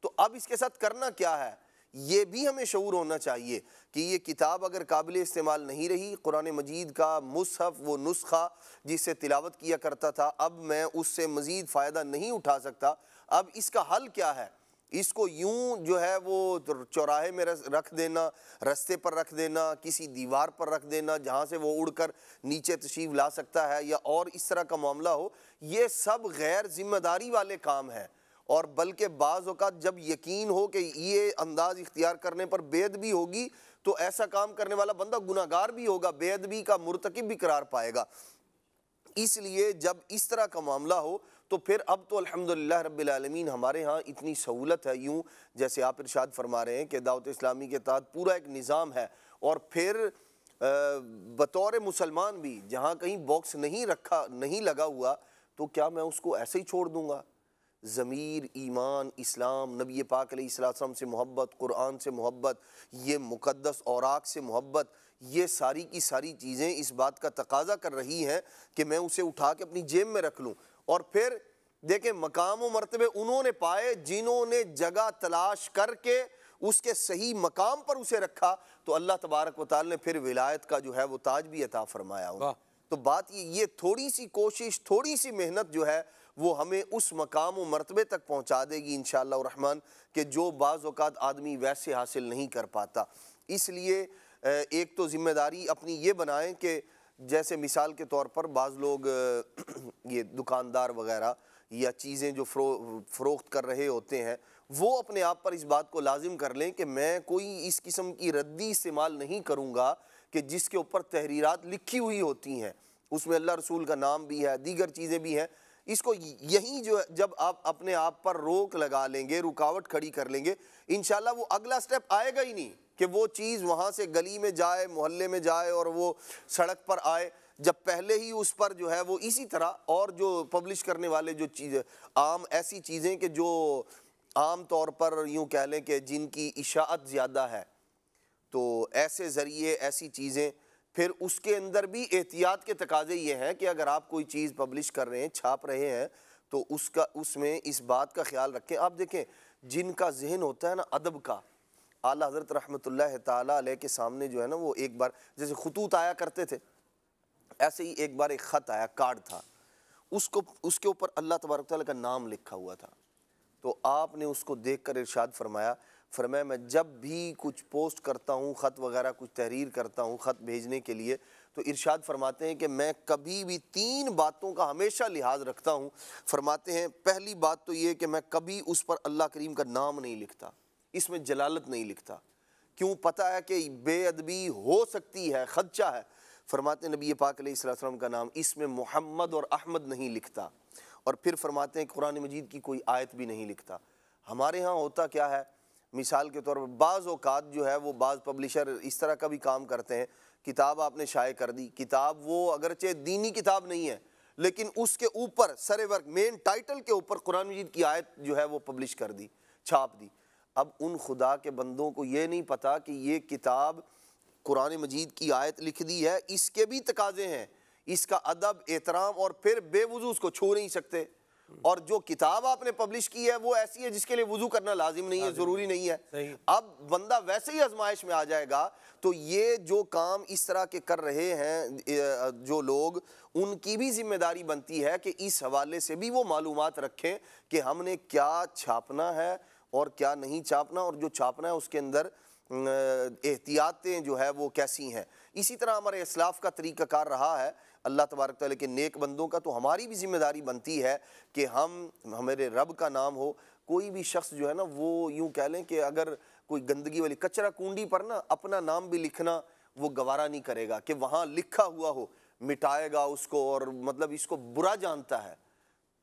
تو اب اس کے ساتھ کرنا کیا ہے، یہ بھی ہمیں شعور ہونا چاہیے کہ یہ کتاب اگر قابل استعمال نہیں رہی، قرآن مجید کا مصحف وہ نسخہ جس سے تلاوت کیا کرتا تھا، اب میں اس سے مزید فائدہ نہیں اٹھا سکتا، اب اس کا حل کیا ہے؟ اس کو یوں جو ہے وہ چوراہے میں رکھ دینا، رستے پر رکھ دینا، کسی دیوار پر رکھ دینا جہاں سے وہ اڑ کر نیچے تشریف لا سکتا ہے، یا اور اس طرح کا معاملہ ہو، یہ سب غیر ذمہ داری والے کام ہیں۔ اور بلکہ بعض اوقات جب یقین ہو کہ یہ انداز اختیار کرنے پر بے ادبی ہوگی تو ایسا کام کرنے والا بندہ گناہگار بھی ہوگا، بے ادبی کا مرتکب بھی قرار پائے گا۔ اس لیے جب اس طرح کا معاملہ ہو تو پھر اب تو الحمدللہ رب العالمین ہمارے ہاں اتنی سہولت ہے، یوں جیسے آپ ارشاد فرما رہے ہیں کہ دعوت اسلامی کے تحت پورا ایک نظام ہے، اور پھر بطور مسلمان بھی جہاں کہیں باکس نہیں لگا ہوا تو کیا میں اس کو ایسے ہی چھوڑ دوں گا؟ ضمیر، ایمان، اسلام، نبی پاک علیہ السلام سے محبت، قرآن سے محبت، یہ مقدس اوراق سے محبت، یہ ساری کی ساری چیزیں اس بات کا تقاضا کر رہی ہیں کہ میں اسے اٹھا کے اپنی جیب میں رکھ لوں۔ اور پھر دیکھیں مقام و مرتبے انہوں نے پائے جنہوں نے جگہ تلاش کر کے اس کے صحیح مقام پر اسے رکھا، تو اللہ تبارک و تعالی نے پھر ولایت کا جو ہے وہ تاج بھی عطا فرمایا ہوں۔ تو بات یہ تھوڑی سی کوشش، تھوڑی سی محنت جو ہے وہ ہمیں اس مقام و مرتبے تک پہنچا دے گی انشاءاللہ الرحمن کہ جو بعض اوقات آدمی ویسے حاصل نہیں کر پاتا۔ اس لیے ایک تو ذمہ داری اپنی یہ بنائیں کہ جیسے مثال کے طور پر بعض لوگ یہ دکاندار وغیرہ یا چیزیں جو فروخت کر رہے ہوتے ہیں، وہ اپنے آپ پر اس بات کو لازم کر لیں کہ میں کوئی اس قسم کی ردی استعمال نہیں کروں گا کہ جس کے اوپر تحریرات لکھی ہوئی ہوتی ہیں، اس میں اللہ رسول کا نام بھی ہے، دیگر چیزیں بھی ہیں۔ اس کو یہی جو جب آپ اپنے آپ پر روک لگا لیں گے، رکاوٹ کھڑی کر لیں گے، انشاءاللہ وہ اگلا سٹیپ آئے گا ہی نہیں کہ وہ چیز وہاں سے گلی میں جائے، محلے میں جائے اور وہ سڑک پر آئے، جب پہلے ہی اس پر جو ہے وہ اسی طرح اور جو پبلش کرنے والے جو چیزیں عام ایسی چیزیں کہ جو عام طور پر یوں کہہ لیں کہ جن کی اشاعت زیادہ ہے، تو ایسے ذریعے ایسی چیزیں، پھر اس کے اندر بھی احتیاط کے تقاضے یہ ہیں کہ اگر آپ کوئی چیز پبلش کر رہے ہیں، چھاپ رہے ہیں، تو اس میں اس بات کا خیال رکھیں۔ آپ دیکھیں جن کا ذہن ہوتا ہے نا ادب کا، اعلیٰ حضرت رحمۃ اللہ تعالیٰ علیہ کے سامنے جو ہے نا وہ ایک بار جیسے خطوط آیا کرتے تھے، ایسے ہی ایک بار ایک خط آیا، کارڈ تھا، اس کے اوپر اللہ تبارک تعالیٰ کا نام لکھا ہوا تھا۔ تو آپ نے اس کو دیکھ کر ارشاد فرمایا میں جب بھی کچھ پوسٹ کرتا ہوں، خط وغیرہ کچھ تحریر کرتا ہوں خط بھیجنے کے لیے، تو ارشاد فرماتے ہیں کہ میں کبھی بھی 3 باتوں کا ہمیشہ لحاظ رکھتا ہوں۔ فرماتے ہیں پہلی بات تو یہ کہ میں کبھی اس پر اللہ کریم کا نام نہیں لکھتا، اس میں جلالت نہیں لکھتا، کیوں؟ پتہ ہے کہ بے ادبی ہو سکتی ہے، خدشہ ہے۔ فرماتے ہیں نبی پاک علیہ السلام کا نام اس میں محمد اور احمد نہیں لکھتا، اور پھر فرماتے ہیں قرآن مجید کی کوئی آیت بھی نہیں لکھتا۔ ہمارے ہاں ہوتا کیا ہے، مثال کے طور پر بعض اوقات جو ہے وہ بعض پبلشر اس طرح کا بھی کام کرتے ہیں، کتاب آپ نے شائع کر دی، کتاب وہ اگرچہ دینی کتاب نہیں ہے لیکن اس کے اوپر سر ورق مین ٹائٹل کے اوپر قرآن مجید کی آیت جو ہے وہ پبلش کر دی، چھاپ دی۔ اب ان خدا کے بندوں کو یہ نہیں پتا کہ یہ کتاب قرآن مجید کی آیت لکھ دی ہے، اس کے بھی تقاضے ہیں، اس کا ادب، احترام، اور پھر بے وضو اس کو چھو نہیں سکتے۔ اور جو کتاب آپ نے پبلش کی ہے وہ ایسی ہے جس کے لیے وضو کرنا لازم نہیں ہے، ضروری نہیں ہے۔ اب بندہ ویسے ہی آزمائش میں آ جائے گا۔ تو یہ جو کام اس طرح کے کر رہے ہیں جو لوگ، ان کی بھی ذمہ داری بنتی ہے کہ اس حوالے سے بھی وہ معلومات رکھیں کہ ہم نے کیا چھاپنا ہے اور کیا نہیں چھاپنا، اور جو چھاپنا ہے اس کے اندر احتیاطیں جو ہے وہ کیسی ہیں۔ اسی طرح ہمارے اسلاف کا طریقہ کار رہا ہے اللہ تبارک تعالیٰ کے نیک بندوں کا، تو ہماری بھی ذمہ داری بنتی ہے کہ ہمارے رب کا نام ہو۔ کوئی بھی شخص جو ہے نا وہ یوں کہہ لیں کہ اگر کوئی گندگی والی کچرا کنڈی پر نا اپنا نام بھی لکھنا وہ گوارا نہیں کرے گا کہ وہاں لکھا ہوا ہو، مٹائے گا اس کو، اور مطلب اس کو برا جانتا ہے۔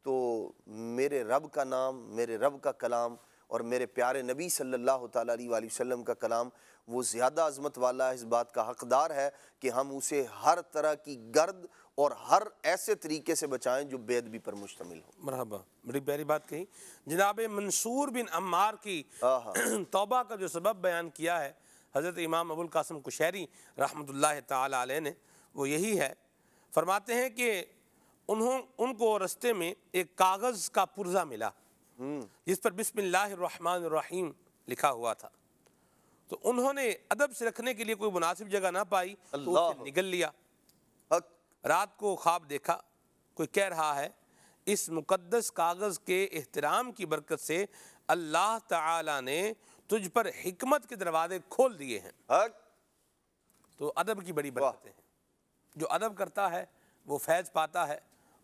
تو میرے رب کا نام، میرے رب کا کلام، اور میرے پیارے نبی صلی اللہ تعالیٰ علیہ وآلہ وسلم کا کلام وہ زیادہ عظمت والا ہے، اس بات کا حقدار ہے کہ ہم اسے ہر طرح کی گرد اور ہر ایسے طریقے سے بچائیں جو بے ادبی پر مشتمل ہو۔ مرحبا، بڑی پیاری بات کہی۔ جناب منصور بن عمار کی توبہ کا جو سبب بیان کیا ہے حضرت امام ابو القاسم قشیری رحمۃ اللہ تعالی علیہ نے، وہ یہی ہے، فرماتے ہیں کہ ان کو رستے میں ایک کاغذ کا پرزہ ملا جس پر بسم اللہ الرحمن الرحیم لکھا ہوا تھا، تو انہوں نے ادب سے رکھنے کے لیے کوئی مناسب جگہ نہ پائی تو اسے نگل لیا۔ رات کو خواب دیکھا، کوئی کہہ رہا ہے اس مقدس کاغذ کے احترام کی برکت سے اللہ تعالی نے تجھ پر حکمت کے دروازے کھول دیے ہیں۔ تو ادب کی بڑی برکتیں ہیں، جو ادب کرتا ہے وہ فیض پاتا ہے،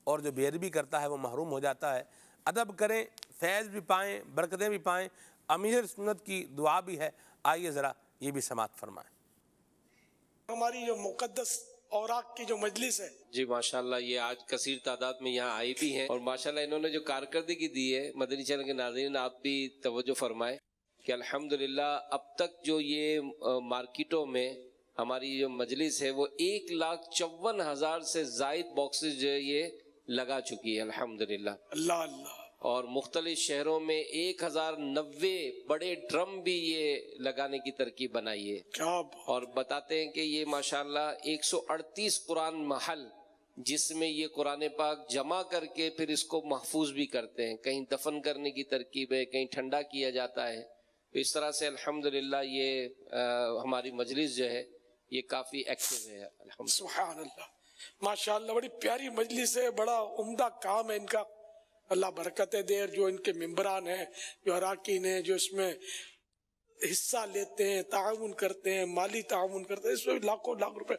اور جو بے ادبی کرتا ہے وہ محروم ہو جاتا ہے۔ ادب کریں، فیض بھی پائیں، برکتیں بھی پائیں۔ امیر سنت کی دعا بھی ہے، آئیے ذرا یہ بھی سماعت فرمائیں۔ ہماری جو مقدس اوراق کی جو مجلس ہے، جی ماشاءاللہ یہ آج کثیر تعداد میں یہاں آئی بھی ہیں، اور ماشاءاللہ انہوں نے جو کارکردگی دی ہے، مدنی چینل کے ناظرین آپ بھی توجہ فرمائیں کہ الحمدللہ اب تک جو یہ مارکیٹوں میں ہماری جو مجلس ہے وہ 1,54,000 سے زائد باکسز جو ہے یہ لگا چکی ہے الحمدللہ، اللہ اللہ، اور مختلف شہروں میں 1,090 بڑے ڈرم بھی یہ لگانے کی ترکیب بنائی ہے، کیا اور بتاتے ہیں کہ یہ ماشاءاللہ 138 قرآن محل جس میں یہ قرآن پاک جمع کر کے پھر اس کو محفوظ بھی کرتے ہیں، کہیں دفن کرنے کی ترکیب ہے، کہیں ٹھنڈا کیا جاتا ہے، تو اس طرح سے الحمدللہ یہ ہماری مجلس جو ہے یہ کافی ایکٹیو ہے الحمدللہ۔ سبحان اللہ، ماشاءاللہ بڑی پیاری مجلس ہے، بڑا عمدہ کام ہے ان کا، اللہ برکتیں دے، جو ان کے ممبران ہیں، جو اراکین ہیں، جو اس میں حصہ لیتے ہیں، تعاون کرتے ہیں، مالی تعاون کرتے ہیں، اس میں لاکھوں لاکھ روپے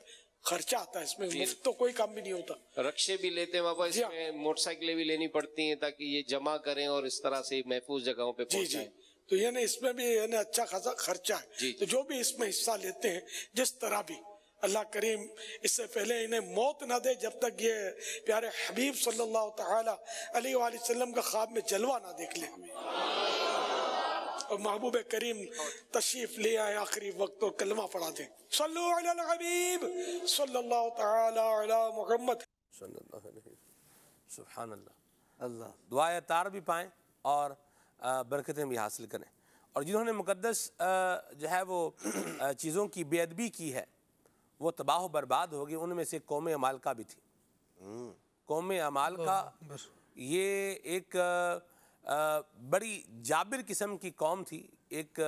خرچہ آتا ہے، اس میں مفت تو کوئی کام بھی نہیں ہوتا۔ رکشے بھی لیتے ہیں بابا، اس میں موٹر سائیکلیں بھی لینی پڑتی ہیں تاکہ یہ جمع کریں اور اس طرح سے محفوظ جگہوں پہ پہنچائیں۔ تو یعنی اس میں بھی یعنی اچھا خاصا خرچہ ہے، تو جو بھی اس میں حصہ لیتے ہیں جس طرح بھی، اللہ کریم اس سے پہلے انہیں موت نہ دے جب تک یہ پیارے حبیب صلی اللہ تعالی علیہ وآلہ وسلم کا خواب میں جلوہ نہ دیکھ لیں، اور محبوب کریم تشریف لے آئے آخری وقت اور کلمہ پڑھا دیں، صلو علی الحبیب صلی اللہ تعالی علی محمد صلی اللہ علیہ وسلم۔ سبحان اللہ، اللہ دعائے تار بھی پائیں اور برکتیں بھی حاصل کریں۔ اور جنہوں نے مقدس جو ہے وہ چیزوں کی بے ادبی کی ہے وہ تباہ و برباد ہوگی، ان میں سے قوم عمالقہ بھی تھی۔ قوم عمالقہ یہ ایک بڑی جابر قسم کی قوم تھی، ایک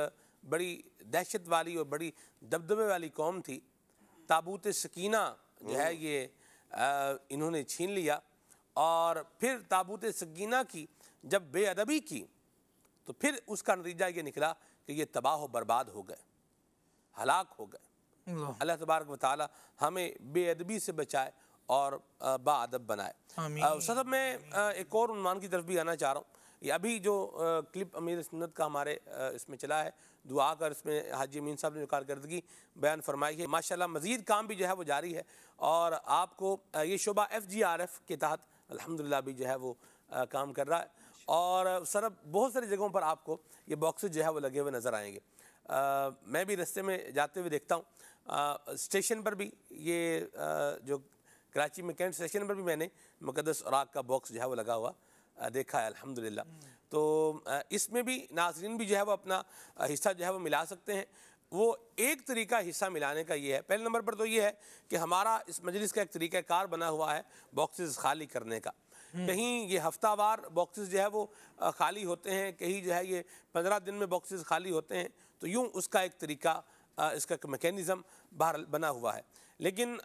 بڑی دہشت والی اور بڑی دبدبے والی قوم تھی۔ تابوت سکینہ جو ہے یہ انہوں نے چھین لیا، اور پھر تابوت سکینہ کی جب بے ادبی کی تو پھر اس کا نتیجہ یہ نکلا کہ یہ تباہ و برباد ہو گئے، ہلاک ہو گئے۔ اللہ تبارک و تعالی ہمیں بے ادبی سے بچائے اور با ادب بنائے۔ صدب میں ایک اور عنوان کی طرف بھی آنا چاہ رہا ہوں۔ یہ ابھی جو کلپ امیر سنت کا ہمارے اس میں چلا ہے دعا کا، اس میں حاجی امین صاحب نے جو کارکردگی بیان فرمائی ہے، ماشاءاللہ مزید کام بھی جو ہے وہ جاری ہے، اور آپ کو یہ شعبہ FGRF کے تحت الحمدللہ بھی جو ہے وہ کام کر رہا ہے، اور سر بہت ساری جگہوں پر آپ کو یہ باکسز جو ہے وہ لگے ہوئے نظر آئیں گے۔ میں بھی رستے میں جاتے ہوئے دیکھتا ہوں، اسٹیشن پر بھی یہ جو کراچی میں کینٹ اسٹیشن پر بھی میں نے مقدس اوراق کا باکس جو ہے وہ لگا ہوا دیکھا ہے الحمدللہ۔ تو اس میں بھی ناظرین بھی جو ہے وہ اپنا حصہ جو ہے وہ ملا سکتے ہیں۔ وہ ایک طریقہ حصہ ملانے کا یہ ہے، پہلے نمبر پر تو یہ ہے کہ ہمارا اس مجلس کا ایک طریقہ کار بنا ہوا ہے باکسز خالی کرنے کا۔ کہیں یہ ہفتہ وار باکسز جو ہے وہ خالی ہوتے ہیں، کہیں جو ہے یہ 15 دن میں باکسز خالی ہوتے ہیں، تو یوں اس کا ایک طریقہ، اس کا میکینزم باہر بنا ہوا ہے۔ لیکن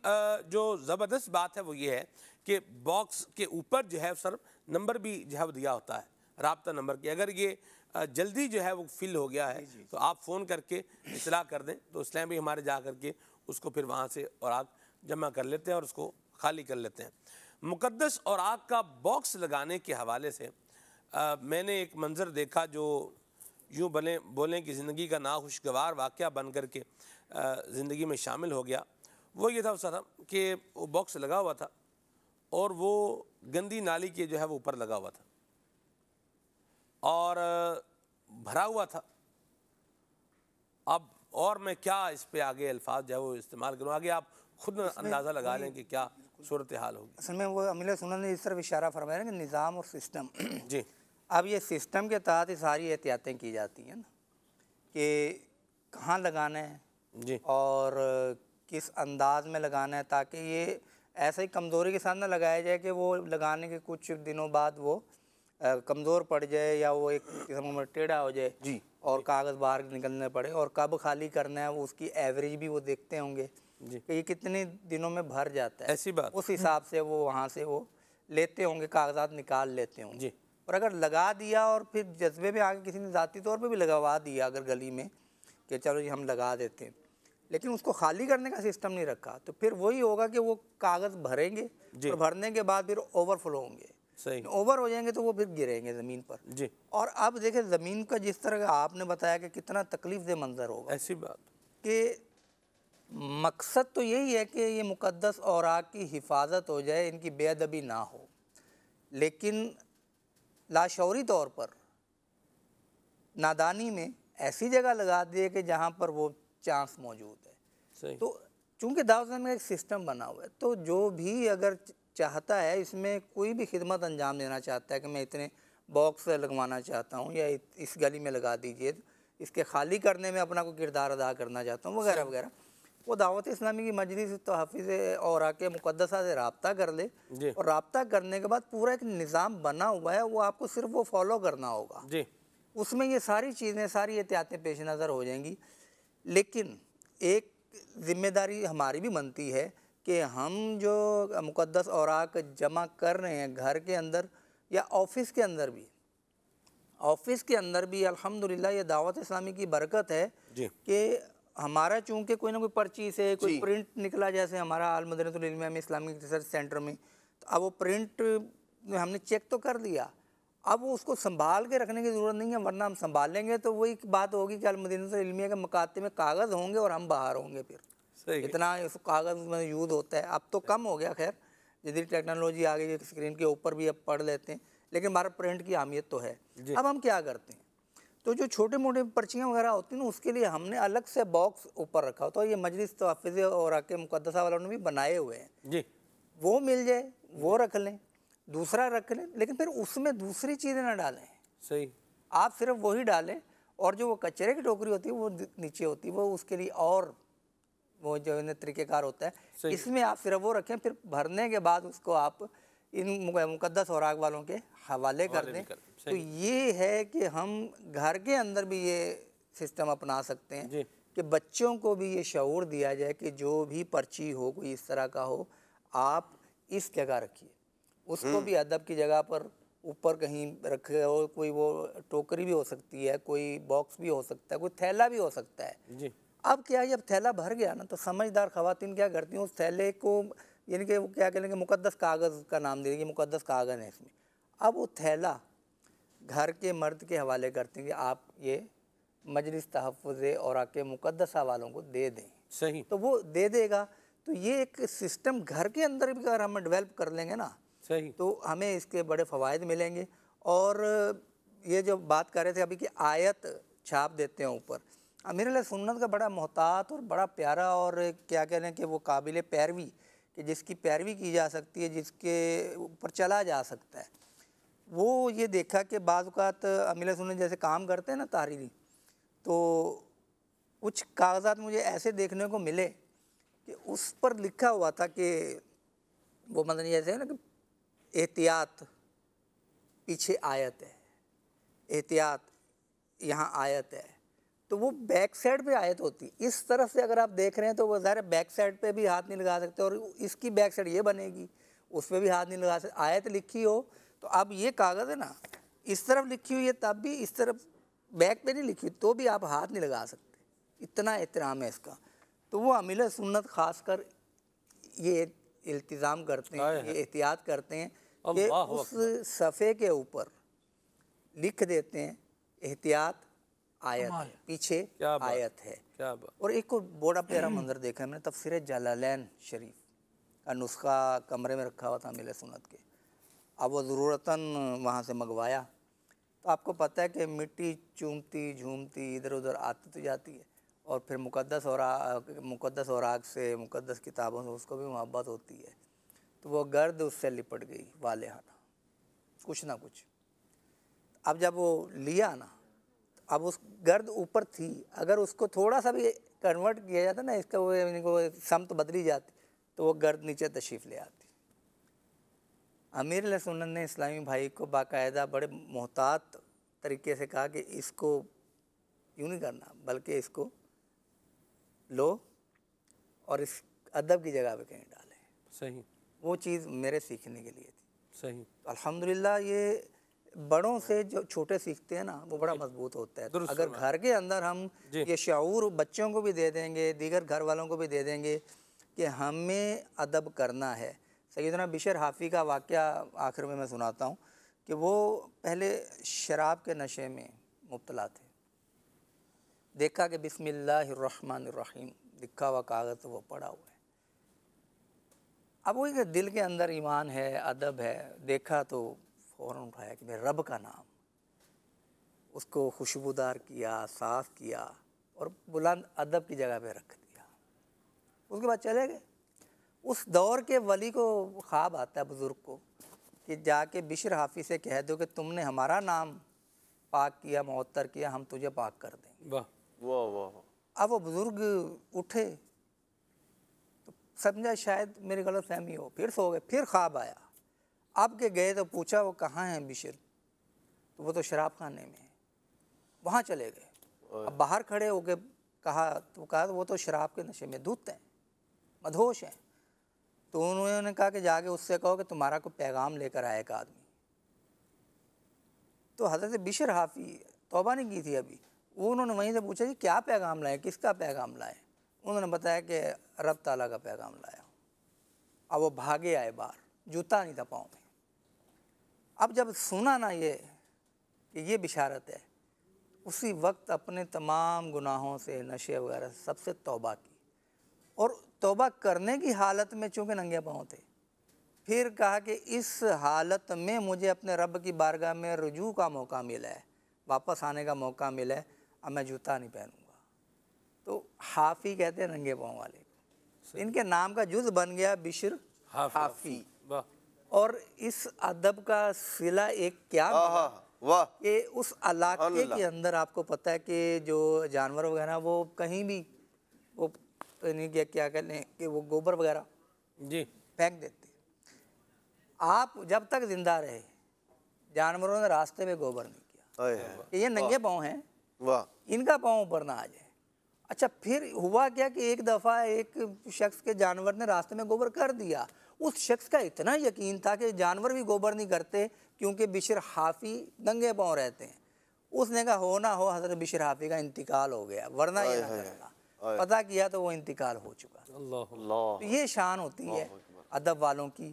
جو زبردست بات ہے وہ یہ ہے کہ باکس کے اوپر جو ہے سر نمبر بھی جو ہے وہ دیا ہوتا ہے، رابطہ نمبر کی۔ اگر یہ جلدی جو ہے وہ فل ہو گیا ہے تو آپ فون کر کے اطلاع کر دیں، تو اسلام بھی ہمارے جا کر کے اس کو پھر وہاں سے اوراق جمع کر لیتے ہیں اور اس کو خالی کر لیتے ہیں۔ مقدس اوراق کا باکس لگانے کے حوالے سے میں نے ایک منظر دیکھا جو یوں بولیں کہ زندگی کا ناخوشگوار واقعہ بن کر کے زندگی میں شامل ہو گیا۔ وہ یہ تھا صاحب کہ وہ باکس لگا ہوا تھا اور وہ گندی نالی کے جو ہے وہ اوپر لگا ہوا تھا، اور بھرا ہوا تھا. اب اور میں کیا اس پہ آگے الفاظ جو ہے وہ استعمال کروں, آگے آپ خود اندازہ لگا لیں کہ کیا صورتحال ہوگی. اصل میں وہ امیر سنت نے اس طرف اشارہ فرمایا کہ نظام اور سسٹم. جی. اب یہ سسٹم کے تحت ساری احتیاطیں کی جاتی ہیں نا کہ کہاں لگانا ہے جی اور کس انداز میں لگانا ہے, تاکہ یہ ایسے ہی کمزوری کے ساتھ نہ لگایا جائے کہ وہ لگانے کے کچھ دنوں بعد وہ کمزور پڑ جائے یا وہ ایک قسم میں ٹیڑھا ہو جائے جی اور کاغذ باہر نکلنے پڑے. اور کب خالی کرنا ہے وہ اس کی ایوریج بھی وہ دیکھتے ہوں گے کہ یہ کتنے دنوں میں بھر جاتا ہے, ایسی بات. اس حساب سے وہ وہاں سے وہ لیتے ہوں گے, کاغذات نکال لیتے ہوں گے. جی. اور اگر لگا دیا اور پھر جذبے میں آگے کسی نے ذاتی طور پہ بھی لگوا دیا اگر گلی میں کہ چلو جی ہم لگا دیتے ہیں, لیکن اس کو خالی کرنے کا سسٹم نہیں رکھا, تو پھر وہی ہوگا کہ وہ کاغذ بھریں گے اور بھرنے کے بعد پھر اوور فلو ہوں گے. صحیح. اوور ہو جائیں گے تو وہ پھر گریں گے زمین پر. جی. اور اب دیکھیں زمین کا جس طرح کا آپ نے بتایا کہ کتنا تکلیف دہ منظر ہوگا. ایسی بات کہ مقصد تو یہی ہے کہ یہ مقدس اوراق کی حفاظت ہو جائے, ان کی بے ادبی نہ ہو, لیکن لاشعوری طور پر نادانی میں ایسی جگہ لگا دیے کہ جہاں پر وہ چانس موجود ہے. صحیح. تو چونکہ دعوت اسلامی میں ایک سسٹم بنا ہوا ہے, تو جو بھی اگر چاہتا ہے اس میں کوئی بھی خدمت انجام دینا چاہتا ہے کہ میں اتنے باکس لگوانا چاہتا ہوں یا اس گلی میں لگا دیجئے, اس کے خالی کرنے میں اپنا کوئی کردار ادا کرنا چاہتا ہوں وغیرہ وغیرہ, وہ دعوت اسلامی کی مجلس تحفظ اوراق مقدسہ سے رابطہ کر لے. جی. اور رابطہ کرنے کے بعد پورا ایک نظام بنا ہوا ہے, وہ آپ کو صرف وہ فالو کرنا ہوگا. جی. اس میں یہ ساری چیزیں ساری احتیاطیں پیش نظر ہو جائیں گی. لیکن ایک ذمہ داری ہماری بھی بنتی ہے کہ ہم جو مقدس اوراق جمع کر رہے ہیں گھر کے اندر یا آفس کے اندر بھی الحمدللہ یہ دعوت اسلامی کی برکت ہے کہ ہمارا چونکہ کوئی نہ کوئی پرچی سے کوئی پرنٹ نکلا, جیسے ہمارا المدینۃ العلمیہ میں اسلامک ریسرچ سینٹر میں, تو اب وہ پرنٹ ہم نے چیک تو کر لیا, اب وہ اس کو سنبھال کے رکھنے کی ضرورت نہیں ہے, ورنہ ہم سنبھال لیں گے تو وہی بات ہوگی کہ المدینۃ العلمیہ کے مکاتب میں کاغذ ہوں گے اور ہم باہر ہوں گے. پھر اتنا اس کاغذ میں یوز ہوتا ہے, اب تو کم ہو گیا, خیر جدید ٹیکنالوجی آ گئی, اسکرین کے اوپر بھی اب پڑھ لیتے ہیں, لیکن ہمارا پرنٹ کی اہمیت تو ہے. اب ہم کیا کرتے ہیں, تو جو چھوٹے موٹے پرچیاں وغیرہ ہوتی ہیں نا, اس کے لیے ہم نے الگ سے باکس اوپر رکھا ہوتا ہے. یہ مجلس تحفظ اوراق مقدسہ والوں نے بھی بنائے ہوئے ہیں. جی. وہ مل جائے وہ رکھ لیں, دوسرا رکھ لیں, لیکن پھر اس میں دوسری چیزیں نہ ڈالیں. صحیح. آپ صرف وہی ڈالیں, اور جو وہ کچرے کی ٹوکری ہوتی ہے وہ نیچے ہوتی ہے, وہ اس کے لیے اور وہ جو طریقہ کار ہوتا ہے. اس میں آپ صرف وہ رکھیں, پھر بھرنے کے بعد اس کو آپ ان مقدس اوراق والوں کے حوالے کر دیں. تو یہ ہے کہ ہم گھر کے اندر بھی یہ سسٹم اپنا سکتے ہیں کہ بچوں کو بھی یہ شعور دیا جائے کہ جو بھی پرچی ہو کوئی اس طرح کا ہو, آپ اس جگہ رکھیے. اس کو بھی ادب کی جگہ پر اوپر کہیں رکھے ہو, کوئی وہ ٹوکری بھی ہو سکتی ہے, کوئی باکس بھی ہو سکتا ہے, کوئی تھیلا بھی ہو سکتا ہے. اب کیا جب تھیلا بھر گیا نا, تو سمجھدار خواتین کیا کرتی ہیں, اس تھیلے کو یعنی کہ وہ کیا کہیں گے مقدس کاغذ کا نام دے دیں گے, مقدس کاغذ ہے اس میں. اب وہ تھیلا گھر کے مرد کے حوالے کرتے ہیں کہ آپ یہ مجلس تحفظ اوراق مقدسہ والوں کو دے دیں. صحیح. تو وہ دے دے گا. تو یہ ایک سسٹم گھر کے اندر بھی اگر ہم ڈیولپ کر لیں گے نا, صحیح, تو ہمیں اس کے بڑے فوائد ملیں گے. اور یہ جو بات کر رہے تھے ابھی کہ آیت چھاپ دیتے ہیں اوپر, امیر علیہ سنت کا بڑا محتاط اور بڑا پیارا اور کیا کہہ لیں کہ وہ قابل پیروی, کہ جس کی پیروی کی جا سکتی ہے, جس کے اوپر چلا جا سکتا ہے. وہ یہ دیکھا کہ بعض اوقات امیر علیہ سنت جیسے کام کرتے ہیں نا تحریری, تو کچھ کاغذات مجھے ایسے دیکھنے کو ملے کہ اس پر لکھا ہوا تھا کہ وہ مدنی جیسے ہے نا کہ احتیاط پیچھے آیت ہے, احتیاط یہاں آیت ہے. تو وہ بیک سائڈ پہ آیت ہوتی, اس طرف سے اگر آپ دیکھ رہے ہیں تو وہ ظاہر بیک سائڈ پہ بھی ہاتھ نہیں لگا سکتے, اور اس کی بیک سائڈ یہ بنے گی, اس پہ بھی ہاتھ نہیں لگا سکتے. آیت لکھی ہو تو اب یہ کاغذ ہے نا, اس طرف لکھی ہوئی ہے تب بھی اس طرف بیک پہ نہیں لکھی تو بھی آپ ہاتھ نہیں لگا سکتے. اتنا احترام ہے اس کا. تو وہ امیر سنت خاص کر یہ التزام کرتے ہیں, یہ احتیاط کرتے ہیں کہ اس صفحے کے اوپر لکھ دیتے ہیں احتیاط آیت ہے, پیچھے آیت ہے. اور ایک کو بڑا پیارا منظر دیکھا ہے میں نے, تفسیر جلالین شریف کا نسخہ کمرے میں رکھا ہوا تھا امیر سنت کے. اب وہ ضرورتاً وہاں سے منگوایا تو آپ کو پتہ ہے کہ مٹی چومتی جھومتی ادھر ادھر آتی تو جاتی ہے، اور پھر مقدس اوراق سے، مقدس کتابوں سے اس کو بھی محبت ہوتی ہے، تو وہ گرد اس سے لپٹ گئی والہانہ کچھ نہ کچھ۔ اب جب وہ لیا نا، اب اس گرد اوپر تھی، اگر اس کو تھوڑا سا بھی کنورٹ کیا جاتا نا، اس کا وہ سمت بدلی جاتی تو وہ گرد نیچے تشریف لے آتی۔ امیر علیہ سنت نے اسلامی بھائی کو باقاعدہ بڑے محتاط طریقے سے کہا کہ اس کو یوں نہیں کرنا، بلکہ اس کو لو اور اس ادب کی جگہ پہ کہیں ڈالیں۔ صحیح، وہ چیز میرے سیکھنے کے لیے تھی۔ صحیح، الحمدللہ یہ بڑوں سے جو چھوٹے سیکھتے ہیں نا، وہ بڑا مضبوط ہوتا ہے۔ اگر گھر کے اندر ہم یہ شعور بچوں کو بھی دے دیں گے، دیگر گھر والوں کو بھی دے دیں گے کہ ہمیں ادب کرنا ہے۔ سیدنا بشر حافی کا واقعہ آخر میں سناتا ہوں کہ وہ پہلے شراب کے نشے میں مبتلا تھے، دیکھا کہ بسم اللہ الرحمن الرحیم لکھا ہوا کاغذ وہ پڑا ہوا ہے۔ اب وہی کہ دل کے اندر ایمان ہے، ادب ہے، دیکھا تو فوراً اٹھایا کہ میرے رب کا نام، اس کو خوشبودار کیا، صاف کیا اور بلند ادب کی جگہ پہ رکھ دیا۔ اس کے بعد چلے گئے۔ اس دور کے ولی کو خواب آتا ہے بزرگ کو کہ جا کے بشر حافی سے کہہ دو کہ تم نے ہمارا نام پاک کیا، معطر کیا، ہم تجھے پاک کر دیں گے۔ واہ واہ واہ۔ اب وہ بزرگ اٹھے تو سمجھا شاید میری غلط فہمی ہو، پھر سو گئے، پھر خواب آیا۔ اب کے گئے تو پوچھا وہ کہاں ہیں بشر؟ تو وہ تو شراب خانے میں ہے۔ وہاں چلے گئے، اب باہر کھڑے ہو کے کہا وہ تو شراب کے نشے میں دھت ہیں، مدہوش ہیں۔ تو انہوں نے کہا کہ جا کے اس سے کہو کہ تمہارا کوئی پیغام لے کر آئے ایک آدمی۔ تو حضرت بشر حافی توبہ نہیں کی تھی ابھی، انہوں نے وہیں سے پوچھا کہ کیا پیغام لائے، کس کا پیغام لائے؟ انہوں نے بتایا کہ رب تعالیٰ کا پیغام لایا ہوں۔ اب وہ بھاگے آئے باہر، جوتا نہیں تھا پاؤں میں۔ اب جب سنا نا یہ کہ یہ بشارت ہے، اسی وقت اپنے تمام گناہوں سے، نشے وغیرہ سب سے توبہ کی، اور توبہ کرنے کی حالت میں چونکہ ننگے پاؤں تھے، پھر کہا کہ اس حالت میں مجھے اپنے رب کی بارگاہ میں رجوع کا موقع ملا ہے، واپس آنے کا موقع ملا ہے، اب میں جوتا نہیں پہنوں گا۔ تو حافی کہتے ہیں ننگے پاؤں والے کو۔ ان کے نام کا جز بن گیا بشر حافی۔ اور اس ادب کا صلہ ایک کیا واہ کہ اس علاقے کے اندر آپ کو پتہ ہے کہ جو جانور وغیرہ وہ کہیں بھی وہ نہیں کیا کہتے ہیں کہ وہ گوبر وغیرہ جی پھینک دیتے۔ آپ جب تک زندہ رہے جانوروں نے راستے میں گوبر نہیں کیا کہ یہ ننگے پاؤں ہیں، ان کا پاؤں اوپر نہ آ جائے۔ اچھا پھر ہوا کیا کہ ایک دفعہ ایک شخص کے جانور نے راستے میں گوبر کر دیا، اس شخص کا اتنا یقین تھا کہ جانور بھی گوبر نہیں کرتے کیونکہ بشر حافی ننگے پاؤں رہتے ہیں۔ اس نے کہا ہو نہ ہو حضرت بشر حافی کا انتقال ہو گیا، ورنہ یہ نہ کرتا۔ پتہ کیا تو وہ انتقال ہو چکا۔ تو یہ شان ہوتی ہے ادب والوں کی۔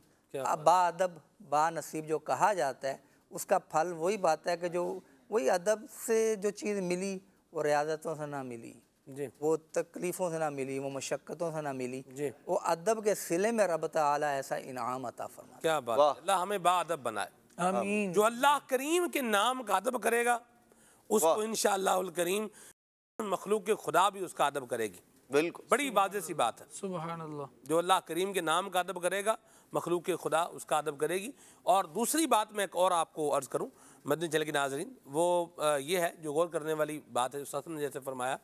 با ادب با نصیب جو کہا جاتا ہے، اس کا پھل وہی بات ہے کہ جو وہی ادب سے جو چیز ملی وہ ریاضتوں سے نہ ملی، وہ تکلیفوں سے نہ ملی، وہ مشقتوں سے نہ ملی، وہ ادب کے صلے میں رب تعالیٰ ایسا انعام عطا فرماتا ہے۔ کیا بات ہے، اللہ ہمیں با ادب بنائے۔ آمین۔ جو اللہ کریم کے نام کا ادب کرے گا اس کو انشاءاللہ الکریم مخلوق کے خدا بھی اس کا ادب کرے گی۔ بالکل بڑی واضح سی بات ہے۔ سبحان اللہ۔ جو اللہ کریم کے نام کا ادب کرے گا مخلوق کے خدا اس کا ادب کرے گی۔ اور دوسری بات میں ایک اور آپ کو عرض کروں مدنی چینل کے ناظرین، وہ یہ ہے جو غور کرنے والی بات ہے، استاد نے جیسے فرمایا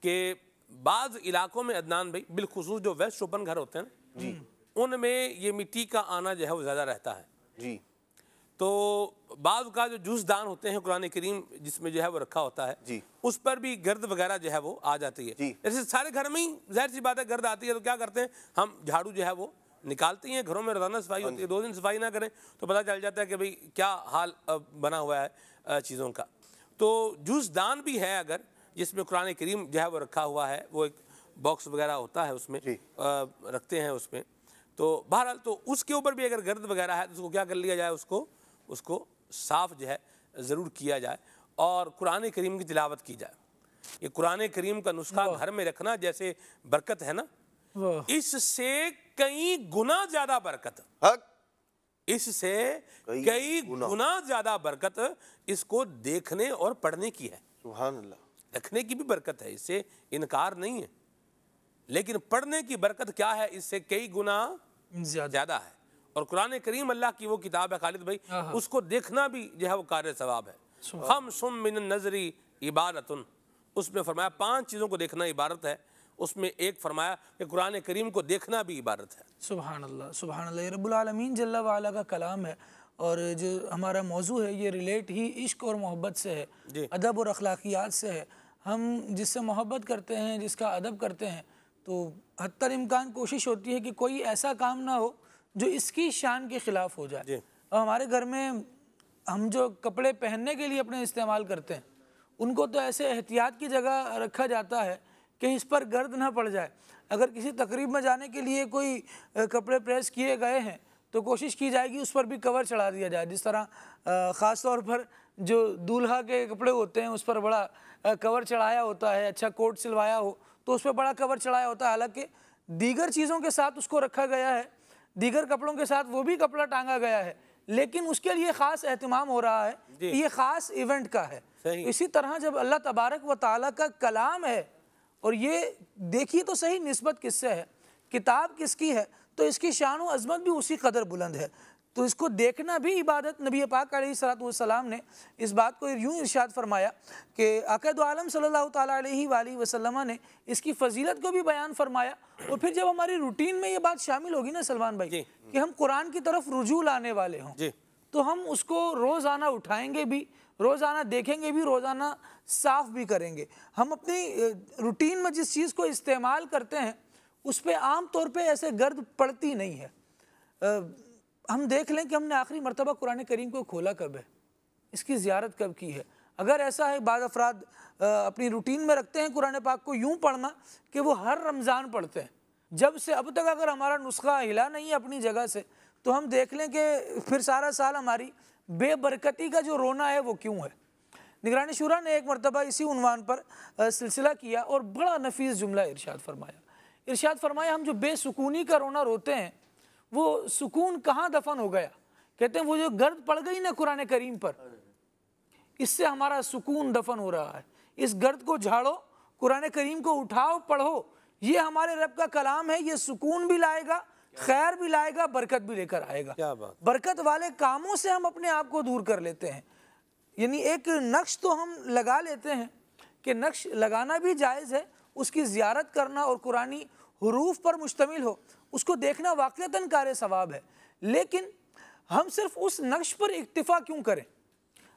کہ بعض علاقوں میں عدنان بھائی بالخصوص جو ویسٹ اوپن گھر ہوتے ہیں ان میں یہ مٹی کا آنا جو ہے وہ زیادہ رہتا ہے جی۔ تو بعض کا جو جوس دان ہوتے ہیں قرآن کریم جس میں جو ہے وہ رکھا ہوتا ہے اس پر بھی گرد وغیرہ جو ہے وہ آ جاتی ہے۔ جیسے سارے گھر میں ہی ظاہر سی بات ہے گرد آتی ہے تو کیا کرتے ہیں ہم جھاڑو جو ہے وہ نکالتے ہیں، گھروں میں روزانہ صفائی ہوتی ہے، 2 دن صفائی نہ کریں تو پتہ چل جاتا ہے کہ بھئی کیا حال بنا ہوا ہے چیزوں کا۔ تو جوس دان بھی ہے اگر جس میں قرآن کریم جو ہے وہ رکھا ہوا ہے، وہ ایک باکس وغیرہ ہوتا ہے اس میں رکھتے ہیں اس میں، تو بہرحال تو اس کے اوپر بھی اگر گرد وغیرہ ہے تو اس کو کیا کر لیا جائے، اس کو صاف جو ہے ضرور کیا جائے اور قرآن کریم کی تلاوت کی جائے۔ یہ قرآن کریم کا نسخہ گھر میں رکھنا جیسے برکت ہے نا، اس سے کئی گنا زیادہ برکت اس سے کئی گنا زیادہ برکت اس کو دیکھنے اور پڑھنے کی ہے. سبحان اللہ. دیکھنے کی بھی برکت ہے، اس سے انکار نہیں ہے، لیکن پڑھنے کی برکت کیا ہے؟ اس سے کئی گنا زیادہ ہے. اور قرآن کریم اللہ کی وہ کتاب ہے خالد بھائی، اس کو دیکھنا بھی جو ہے وہ کار ثواب ہے. خمس من النظر عبادت، اس میں فرمایا 5 چیزوں کو دیکھنا عبادت ہے. اس میں ایک فرمایا کہ قرآن کریم کو دیکھنا بھی عبادت ہے. سبحان اللہ سبحان اللہ. رب العالمین جل وعلا کا کلام ہے، اور جو ہمارا موضوع ہے یہ ریلیٹ ہی عشق اور محبت سے ہے، ادب اور اخلاقیات سے ہے. ہم جس سے محبت کرتے ہیں، جس کا ادب کرتے ہیں، تو حتی الامکان کوشش ہوتی ہے کہ کوئی ایسا کام نہ ہو جو اس کی شان کے خلاف ہو جائے. اور ہمارے گھر میں ہم جو کپڑے پہننے کے لیے اپنے استعمال کرتے ہیں، ان کو تو ایسے احتیاط کی جگہ رکھا جاتا ہے کہ اس پر گرد نہ پڑ جائے. اگر کسی تقریب میں جانے کے لیے کوئی کپڑے پریس کیے گئے ہیں تو کوشش کی جائے گی اس پر بھی کور چڑھا دیا جائے. جس طرح خاص طور پر جو دولہا کے کپڑے ہوتے ہیں اس پر بڑا کور چڑھایا ہوتا ہے، اچھا کوٹ سلوایا ہو تو اس پہ بڑا کور چڑھایا ہوتا ہے. حالانکہ دیگر چیزوں کے ساتھ اس کو رکھا گیا ہے، دیگر کپڑوں کے ساتھ وہ بھی کپڑا ٹانگا گیا ہے، لیکن اس کے لیے خاص اہتمام ہو رہا ہے کہ یہ خاص ایونٹ کا ہے. اسی طرح جب اللہ تبارک و تعالیٰ کا کلام ہے، اور یہ دیکھیے تو صحیح نسبت کس سے ہے، کتاب کس کی ہے، تو اس کی شان و عظمت بھی اسی قدر بلند ہے. تو اس کو دیکھنا بھی عبادت. نبی پاک علیہ السلام نے اس بات کو یوں ارشاد فرمایا کہ آقا دو عالم صلی اللہ تعالیٰ علیہ وآلہ وسلم نے اس کی فضیلت کو بھی بیان فرمایا. اور پھر جب ہماری روٹین میں یہ بات شامل ہوگی نا سلمان بھائی کہ ہم قرآن کی طرف رجوع لانے والے ہوں، تو ہم اس کو روزانہ اٹھائیں گے بھی، روزانہ دیکھیں گے بھی، روزانہ صاف بھی کریں گے. ہم اپنی روٹین میں جس چیز کو استعمال کرتے ہیں اس پہ عام طور پہ ایسے گرد پڑتی نہیں ہے. ہم دیکھ لیں کہ ہم نے آخری مرتبہ قرآن کریم کو کھولا کب ہے، اس کی زیارت کب کی ہے. اگر ایسا ہے بعض افراد اپنی روٹین میں رکھتے ہیں قرآن پاک کو یوں پڑھنا کہ وہ ہر رمضان پڑھتے ہیں، جب سے اب تک اگر ہمارا نسخہ ہلا نہیں ہے اپنی جگہ سے، تو ہم دیکھ لیں کہ پھر سارا سال ہماری بے برکتی کا جو رونا ہے وہ کیوں ہے. نگران شورا نے ایک مرتبہ اسی عنوان پر سلسلہ کیا اور بڑا نفیس جملہ ارشاد فرمایا ہم جو بے سکونی کا رونا روتے ہیں وہ سکون کہاں دفن ہو گیا. کہتے ہیں وہ جو گرد پڑ گئی نا قرآن کریم پر، اس سے ہمارا سکون دفن ہو رہا ہے. اس گرد کو جھاڑو، قرآن کریم کو اٹھاؤ، پڑھو. یہ ہمارے رب کا کلام ہے، یہ سکون بھی لائے گا، خیر بھی لائے گا، برکت بھی لے کر آئے گا. برکت والے کاموں سے ہم اپنے آپ کو دور کر لیتے ہیں. یعنی ایک نقش تو ہم لگا لیتے ہیں کہ نقش لگانا بھی جائز ہے، اس کی زیارت کرنا اور قرآنی حروف پر مشتمل ہو اس کو دیکھنا واقعتاً کار ثواب ہے. لیکن ہم صرف اس نقش پر اکتفا کیوں کریں؟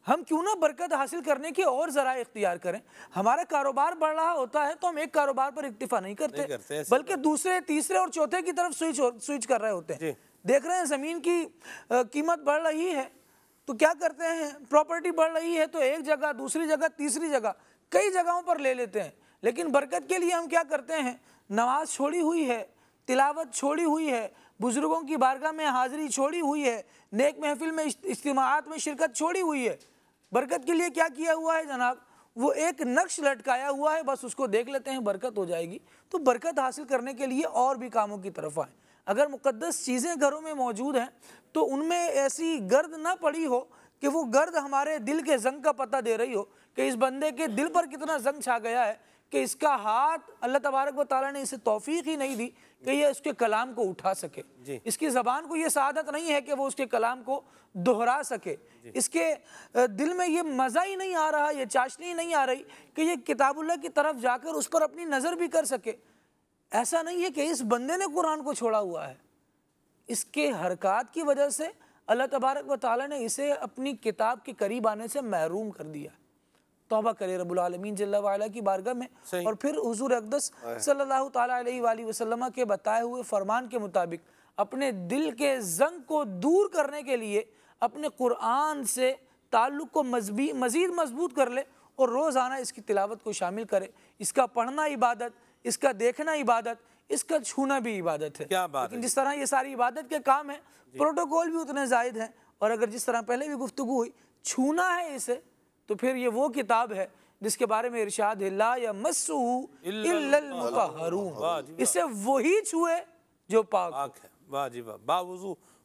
ہم کیوں نہ برکت حاصل کرنے کے اور ذرائع اختیار کریں؟ ہمارا کاروبار بڑھ رہا ہوتا ہے تو ہم ایک کاروبار پر اکتفا نہیں کرتے بلکہ دوسرے، تیسرے اور چوتھے کی طرف سوئچ کر رہے ہوتے ہیں. دیکھ رہے ہیں زمین کی قیمت بڑھ رہی ہے تو کیا کرتے ہیں، پراپرٹی بڑھ رہی ہے تو ایک جگہ، دوسری جگہ، تیسری جگہ، کئی جگہوں پر لے لیتے ہیں. لیکن برکت کے لیے ہم کیا کرتے ہیں، نماز چھوڑی ہوئی ہے، تلاوت چھوڑی ہوئی ہے، بزرگوں کی بارگاہ میں حاضری چھوڑی ہوئی ہے، نیک محفل میں اجتماعات میں شرکت چھوڑی ہوئی ہے. برکت کے لیے کیا کیا ہوا ہے جناب؟ وہ ایک نقش لٹکایا ہوا ہے، بس اس کو دیکھ لیتے ہیں برکت ہو جائے گی. تو برکت حاصل کرنے کے لیے اور بھی کاموں کی طرف آئیں. اگر مقدس چیزیں گھروں میں موجود ہیں تو ان میں ایسی گرد نہ پڑی ہو کہ وہ گرد ہمارے دل کے زنگ کا پتہ دے رہی ہو کہ اس بندے کے دل پر کتنا زنگ چھا گیا ہے کہ اس کا ہاتھ اللہ تبارک و تعالیٰ نے اسے توفیق ہی نہیں دی کہ یہ اس کے کلام کو اٹھا سکے. اس کی زبان کو یہ سعادت نہیں ہے کہ وہ اس کے کلام کو دہرا سکے. اس کے دل میں یہ مزہ ہی نہیں آ رہا، یہ چاشنی نہیں آ رہی کہ یہ کتاب اللہ کی طرف جا کر اس پر اپنی نظر بھی کر سکے. ایسا نہیں ہے کہ اس بندے نے قرآن کو چھوڑا ہوا ہے، اس کے حرکات کی وجہ سے اللہ تبارک و تعالیٰ نے اسے اپنی کتاب کے قریب آنے سے محروم کر دیا. توبہ کرے رب العالمین جل وعلا کی بارگاہ میں. اور پھر حضور اقدس صلی اللہ تعالیٰ علیہ وآلہ وسلم کے بتائے ہوئے فرمان کے مطابق اپنے دل کے زنگ کو دور کرنے کے لیے اپنے قرآن سے تعلق کو مزید مضبوط کر لے اور روزانہ اس کی تلاوت کو شامل کرے. اس کا پڑھنا عبادت، اس کا دیکھنا عبادت، اس کا چھونا بھی عبادت ہے. لیکن جس طرح یہ ساری عبادت کے کام ہیں، پروٹوکول بھی اتنے زائد ہیں. اور اگر جس طرح پہلے بھی گفتگو ہوئی، چھونا ہے اسے، تو پھر یہ وہ کتاب ہے جس کے بارے میں ارشاد ہے لا یمسہ الا المطہرون، اس سے وہی چھوئے جو پاک ہے. واہ جی واہ، باوضو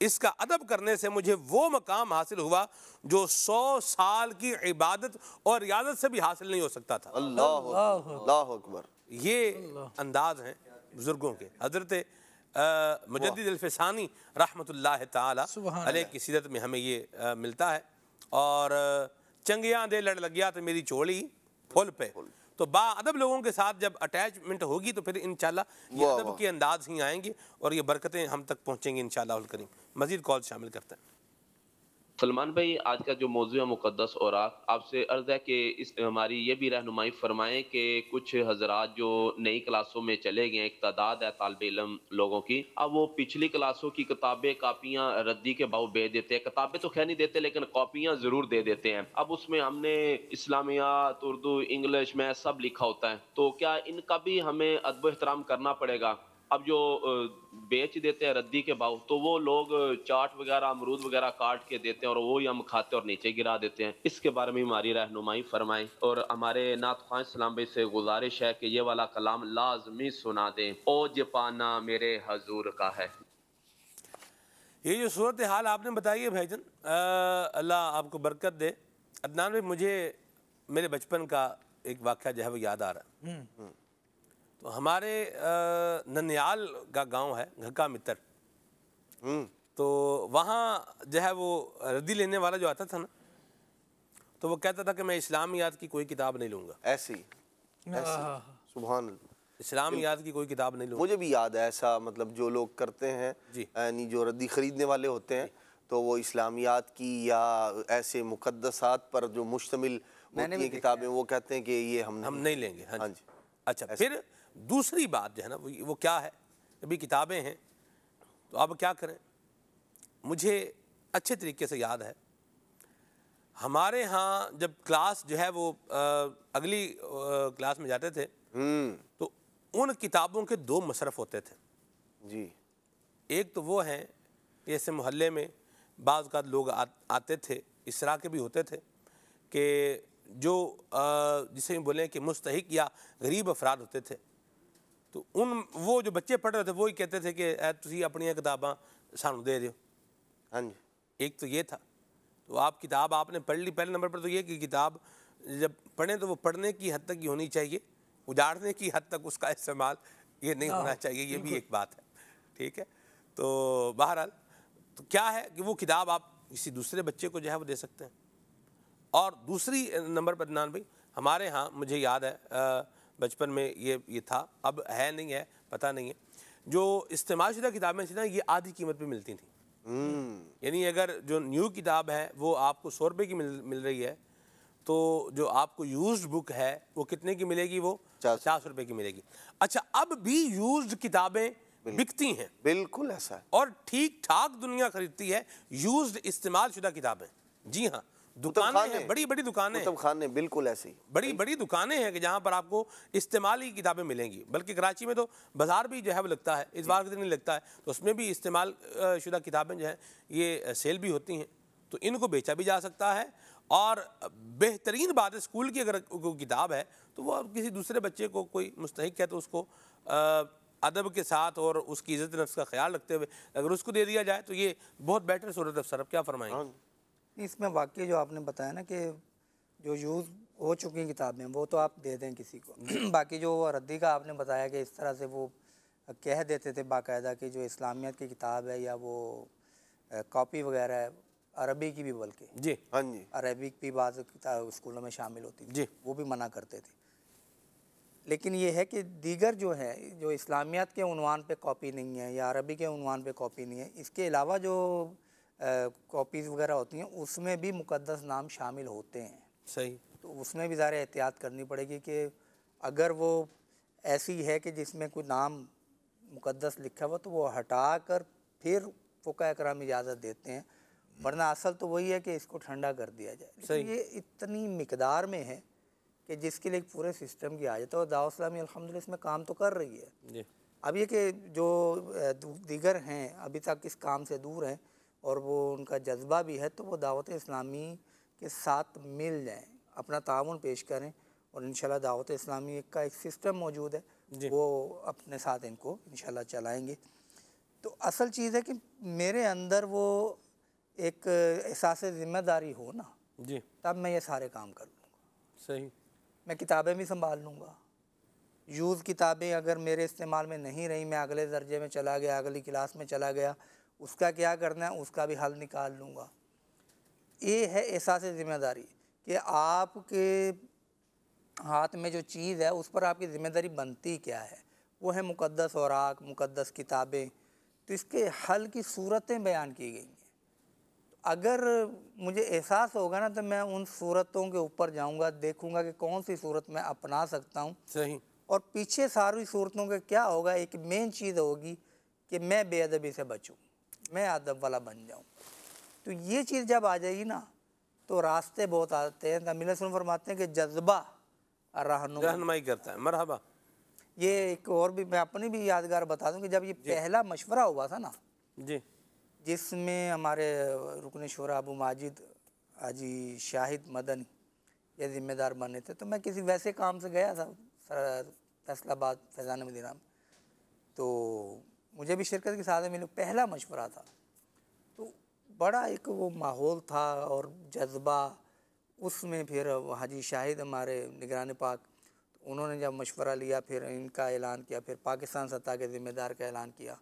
اس کا ادب کرنے سے مجھے وہ مقام حاصل ہوا جو 100 سال کی عبادت اور ریاضت سے بھی حاصل نہیں ہو سکتا تھا۔ اللہ اکبر۔ یہ انداز ہیں بزرگوں کے۔ حضرت مجدد الفسانی رحمۃ اللہ تعالی علیہ کی سیرت میں ہمیں یہ ملتا ہے۔ اور چنگیاں دے لڑ لگیا تو میری چوڑی پھول پہ، تو با ادب لوگوں کے ساتھ جب اٹیچمنٹ ہوگی تو پھر انشاءاللہ یہ ادب کے انداز ہی آئیں گے اور یہ برکتیں ہم تک پہنچیں گی انشاءاللہ الکریم۔ مزید کال شامل کرتے ہیں۔ سلمان بھائی، آج کا جو موضوع ہے مقدس اوراق، آپ سے عرض ہے کہ اس ہماری یہ بھی رہنمائی فرمائیں کہ کچھ حضرات جو نئی کلاسوں میں چلے گئے، ایک تعداد ہے طالب علم لوگوں کی، اب وہ پچھلی کلاسوں کی کتابیں کاپیاں ردی کے باؤ بیچ دیتے ہیں۔ کتابیں تو خیر نہیں دیتے لیکن کاپیاں ضرور دے دیتے ہیں۔ اب اس میں ہم نے اسلامیات، اردو، انگلش میں سب لکھا ہوتا ہے، تو کیا ان کا بھی ہمیں ادب و احترام کرنا پڑے گا؟ اب جو بیچ دیتے ہیں ردی کے باؤ، تو وہ لوگ چاٹ وغیرہ امرود وغیرہ کاٹ کے دیتے ہیں اور وہی ہم کھاتے اور نیچے گرا دیتے ہیں۔ اس کے بارے میں ہماری رہنمائی فرمائیں، اور ہمارے نعت خواں اسلام بھائی سے گزارش ہے کہ یہ والا کلام لازمی سنا دیں، اوج پانا میرے حضور کا ہے۔ یہ جو صورتحال آپ نے بتائی ہے بھائی جان، اللہ آپ کو برکت دے۔ عدنان بھائی، مجھے میرے بچپن کا ایک واقعہ جو ہے وہ یاد آ رہا ہے۔ تو ہمارے ننیال کا گاؤں ہے گھکا متر، تو وہاں جو ہے وہ ردی لینے والا جو آتا تھا نا، تو وہ کہتا تھا کہ میں اسلامیات کی کوئی کتاب نہیں لوں گا۔ ایسی سبحان اللہ، اسلامیات کی کوئی کتاب نہیں لوں گا۔ مجھے بھی یاد ہے ایسا، مطلب جو لوگ کرتے ہیں یعنی جو ردی خریدنے والے ہوتے ہیں تو وہ اسلامیات کی یا ایسے مقدسات پر جو مشتمل ہوتی ہیں کتابیں، وہ کہتے ہیں کہ یہ ہم نہیں لیں گے۔ ہاں جی۔ اچھا، پھر دوسری بات جو ہے نا وہ کیا ہے، ابھی کتابیں ہیں تو اب کیا کریں؟ مجھے اچھے طریقے سے یاد ہے، ہمارے ہاں جب کلاس جو ہے وہ اگلی کلاس میں جاتے تھے تو ان کتابوں کے 2 مصرف ہوتے تھے جی۔ ایک تو وہ ہیں جیسے محلے میں بعض اوقات لوگ آتے تھے، اس طرح کے بھی ہوتے تھے کہ جو جسے ہم بولیں کہ مستحق یا غریب افراد ہوتے تھے، تو وہ جو بچے پڑھ رہے تھے وہی کہتے تھے کہ تسی اپنی کتاباں سانو دے دیو۔ ہاں جی۔ ایک تو یہ تھا، تو آپ کتاب آپ نے پڑھ لی، پہلے نمبر پر تو یہ کہ کتاب جب پڑھیں تو وہ پڑھنے کی حد تک ہی ہونی چاہیے، اجاڑنے کی حد تک اس کا استعمال یہ نہیں ہونا چاہیے، یہ بھی ایک بات ہے، ٹھیک ہے۔ تو بہرحال تو کیا ہے کہ وہ کتاب آپ کسی دوسرے بچے کو جو ہے وہ دے سکتے ہیں۔ اور دوسری نمبر پر عدنان بھائی، ہمارے ہاں مجھے یاد ہے بچپن میں یہ تھا، اب ہے نہیں ہے پتہ نہیں ہے، جو استعمال شدہ کتابیں تھیں نا یہ آدھی قیمت پہ ملتی تھیں۔ یعنی اگر جو نیو کتاب ہے وہ آپ کو 100 روپے کی مل رہی ہے، تو جو آپ کو یوزڈ بک ہے وہ کتنے کی ملے گی؟ وہ 50 روپے کی ملے گی۔ اچھا، اب بھی یوزڈ کتابیں بکتی ہیں، بالکل ایسا ہے، اور ٹھیک ٹھاک دنیا خریدتی ہے یوزڈ استعمال شدہ کتابیں۔ جی ہاں، دکانیں ہیں، بڑی بڑی دکانیں، کتب خانے بالکل ایسے ہی، بڑی بڑی دکانیں ہیں کہ جہاں پر آپ کو استعمالی کتابیں ملیں گی۔ بلکہ کراچی میں تو بازار بھی جو ہے وہ لگتا ہے، اس بار کے دن نہیں لگتا ہے، تو اس میں بھی استعمال شدہ کتابیں جو ہیں یہ سیل بھی ہوتی ہیں، تو ان کو بیچا بھی جا سکتا ہے۔ اور بہترین بات ہے، اسکول کی اگر کوئی کتاب ہے تو وہ کسی دوسرے بچے کو کوئی مستحق ہے تو اس کو ادب کے ساتھ اور اس کی عزت نفس کا خیال رکھتے ہوئے اگر اس کو دے دیا جائے تو یہ بہت بیٹر صورت افسر۔ اب کیا فرمائیں گے؟ اس میں واقعی جو آپ نے بتایا نا کہ جو یوز ہو چکی کتابیں وہ تو آپ دے دیں کسی کو، باقی جو ردی کا آپ نے بتایا کہ اس طرح سے وہ کہہ دیتے تھے باقاعدہ کہ جو اسلامیت کی کتاب ہے یا وہ کاپی وغیرہ ہے، عربی کی بھی، بلکہ جی ہاں جی، عربک بھی بعض کتاب اسکولوں میں شامل ہوتی تھی، جی وہ بھی منع کرتے تھے۔ لیکن یہ ہے کہ دیگر جو ہے جو اسلامیات کے عنوان پہ کاپی نہیں ہے یا عربی کے عنوان پہ کاپی نہیں ہے، اس کے علاوہ جو کاپیز وغیرہ ہوتی ہیں اس میں بھی مقدس نام شامل ہوتے ہیں۔ صحیح، تو اس میں بھی ظاہر احتیاط کرنی پڑے گی کہ اگر وہ ایسی ہے کہ جس میں کوئی نام مقدس لکھا ہوا تو وہ ہٹا کر پھر فقہاء کرام اجازت دیتے ہیں، ورنہ اصل تو وہی ہے کہ اس کو ٹھنڈا کر دیا جائے۔ لیکن یہ اتنی مقدار میں ہے کہ جس کے لیے ایک پورے سسٹم کی حاجت ہے، اور دعوت اسلامی الحمدللہ اس میں کام تو کر رہی ہے۔ اب یہ کہ جو دیگر ہیں ابھی تک اس کام سے دور ہیں اور وہ ان کا جذبہ بھی ہے، تو وہ دعوت اسلامی کے ساتھ مل جائیں، اپنا تعاون پیش کریں، اور انشاءاللہ دعوت اسلامی کا ایک سسٹم موجود ہے، وہ اپنے ساتھ ان کو انشاءاللہ چلائیں گے۔ تو اصل چیز ہے کہ میرے اندر وہ ایک احساس ذمہ داری ہو نا، جی، تب میں یہ سارے کام کر لوں گا۔ صحیح۔ میں کتابیں بھی سنبھال لوں گا، یوز کتابیں اگر میرے استعمال میں نہیں رہیں، میں اگلے درجے میں چلا گیا، اگلی کلاس میں چلا گیا، اس کا کیا کرنا ہے اس کا بھی حل نکال لوں گا۔ یہ ہے احساس ذمہ داری کہ آپ کے ہاتھ میں جو چیز ہے اس پر آپ کی ذمہ داری بنتی کیا ہے، وہ ہے مقدس اوراق، مقدس کتابیں۔ تو اس کے حل کی صورتیں بیان کی گئی ہیں۔ اگر مجھے احساس ہوگا نا تو میں ان صورتوں کے اوپر جاؤں گا، دیکھوں گا کہ کون سی صورت میں اپنا سکتا ہوں، صحیح۔ اور پیچھے ساری صورتوں کا کیا ہوگا، ایک مین چیز ہوگی کہ میں بے ادبی سے بچوں، میں ادب والا بن جاؤں۔ تو یہ چیز جب آ جائے گی نا تو راستے بہت آتے ہیں۔ نبی صلی فرماتے ہیں کہ جذبہ رہنمائی کرتا ہے۔ مرحبا۔ یہ ایک اور بھی میں اپنی بھی یادگار بتا دوں کہ جب یہ پہلا مشورہ ہوا تھا نا، جی، جس میں ہمارے رکن شورا ابو ماجد حاجی شاہد مدنی یہ ذمہ دار بنے تھے، تو میں کسی ویسے کام سے گیا تھا فیصل آباد فیضان مدینہ میں، تو مجھے بھی شرکت کی سعادت ملی۔ پہلا مشورہ تھا تو بڑا ایک وہ ماحول تھا اور جذبہ اس میں۔ پھر حاجی شاہد ہمارے نگران پاک، انہوں نے جب مشورہ لیا پھر ان کا اعلان کیا، پھر پاکستان سطح کے ذمہ دار کا اعلان کیا،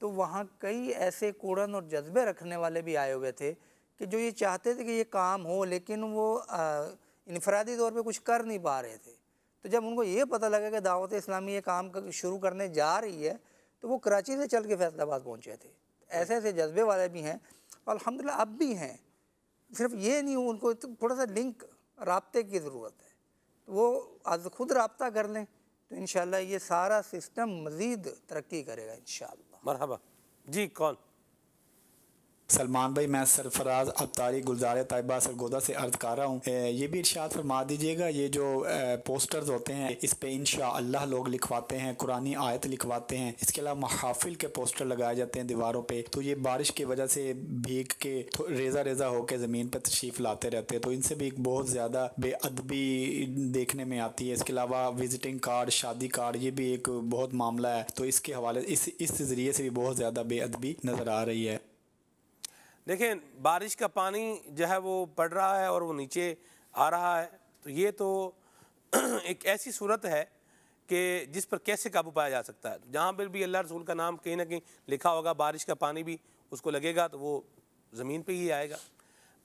تو وہاں کئی ایسے کوڑن اور جذبے رکھنے والے بھی آئے ہوئے تھے کہ جو یہ چاہتے تھے کہ یہ کام ہو، لیکن وہ انفرادی طور پہ کچھ کر نہیں پا رہے تھے۔ تو جب ان کو یہ پتہ لگا کہ دعوت اسلامی یہ کام شروع کرنے جا رہی ہے تو وہ کراچی سے چل کے فیصل آباد پہنچے تھے۔ ایسے ایسے جذبے والے بھی ہیں اور الحمدللہ اب بھی ہیں، صرف یہ نہیں ان کو تھوڑا سا لنک رابطے کی ضرورت ہے، وہ آج خود رابطہ کر لیں تو انشاءاللہ یہ سارا سسٹم مزید ترقی کرے گا انشاءاللہ۔ مرحبا۔ جی، کون؟ سلمان بھائی، میں سرفراز ابتاری گلزار طیبہ سرگودا سے عرض کر رہا ہوں، یہ بھی ارشاد فرما دیجئے گا، یہ جو پوسٹرز ہوتے ہیں اس پہ انشاءاللہ لوگ لکھواتے ہیں، قرآنی آیت لکھواتے ہیں، اس کے علاوہ محافل کے پوسٹر لگائے جاتے ہیں دیواروں پہ، تو یہ بارش کی وجہ سے بھیگ کے ریزہ ریزہ ہو کے زمین پہ تشریف لاتے رہتے ہیں، تو ان سے بھی ایک بہت زیادہ بے ادبی دیکھنے میں آتی ہے۔ اس کے علاوہ وزٹنگ کارڈ، شادی کارڈ، یہ بھی ایک بہت معاملہ ہے، تو اس کے حوالے اس ذریعے سے بھی بہت زیادہ بے ادبی نظر آ رہی ہے۔ دیکھیں، بارش کا پانی جو ہے وہ پڑ رہا ہے اور وہ نیچے آ رہا ہے، تو یہ تو ایک ایسی صورت ہے کہ جس پر کیسے قابو پایا جا سکتا ہے۔ جہاں پر بھی اللہ رسول کا نام کہیں نہ کہیں لکھا ہوگا، بارش کا پانی بھی اس کو لگے گا تو وہ زمین پہ ہی آئے گا۔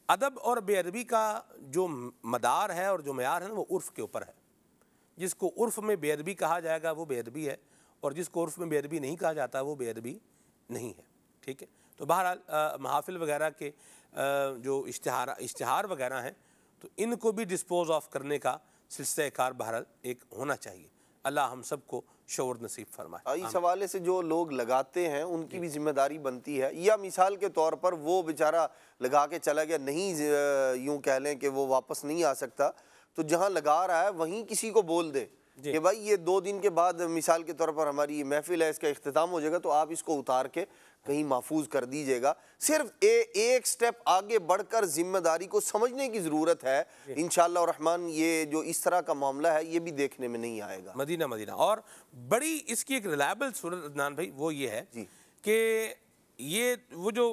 ادب اور بے ادبی کا جو مدار ہے اور جو معیار ہے نا وہ عرف کے اوپر ہے۔ جس کو عرف میں بے ادبی کہا جائے گا وہ بے ادبی ہے، اور جس کو عرف میں بے ادبی نہیں کہا جاتا وہ بے ادبی نہیں ہے۔ ٹھیک ہے، تو بہرحال محافل وغیرہ کے جو اشتہار وغیرہ ہیں تو ان کو بھی ڈسپوز آف کرنے کا سلسلہ کار بہرحال ایک ہونا چاہیے۔ اللہ ہم سب کو شعور نصیب فرمائے۔ اس حوالے سے جو لوگ لگاتے ہیں ان کی بھی ذمہ داری بنتی ہے، یا مثال کے طور پر وہ بیچارہ لگا کے چلا گیا، نہیں یوں کہہ لیں کہ وہ واپس نہیں آ سکتا، تو جہاں لگا رہا ہے وہیں کسی کو بول دے کہ بھائی یہ 2 دن کے بعد مثال کے طور پر ہماری یہ محفل ہے، اس کا اختتام ہو جائے گا، تو آپ اس کو اتار کے کہیں محفوظ کر دیجئے گا۔ صرف ایک سٹیپ آگے بڑھ کر ذمہ داری کو سمجھنے کی ضرورت ہے۔ انشاءاللہ الرحمن یہ جو اس طرح کا معاملہ ہے یہ بھی دیکھنے میں نہیں آئے گا۔ مدینہ اور بڑی اس کی ایک ریلائبل صورت عدنان بھائی وہ یہ ہے کہ یہ وہ جو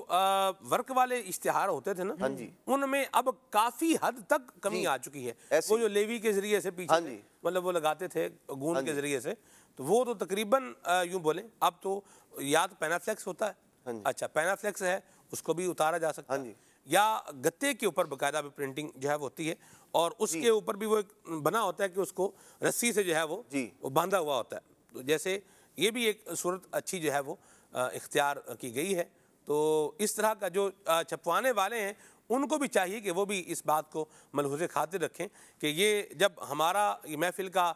ورک والے اشتہار ہوتے تھے نا، ان میں اب کافی حد تک کمی آ چکی ہے۔ وہ جو لیوی کے ذریعے سے پیچھے مطلب وہ لگاتے تھے گون کے ذریعے سے، تو وہ تو تقریباً یوں بولیں اب تو یا تو پینافلیکس ہوتا ہے، اچھا پینافلیکس ہے اس کو بھی اتارا جا سکتا ہے، یا گتے کے اوپر باقاعدہ پرنٹنگ جو ہے وہ ہوتی ہے، اور اس کے اوپر بھی وہ ایک بنا ہوتا ہے کہ اس کو رسی سے جو ہے وہ باندھا ہوا ہوتا ہے۔ تو جیسے یہ بھی ایک صورت اچھی جو ہے وہ اختیار کی گئی ہے۔ تو اس طرح کا جو چھپوانے والے ہیں ان کو بھی چاہیے کہ وہ بھی اس بات کو ملحوظ خاطر رکھیں کہ یہ جب ہمارا یہ محفل کا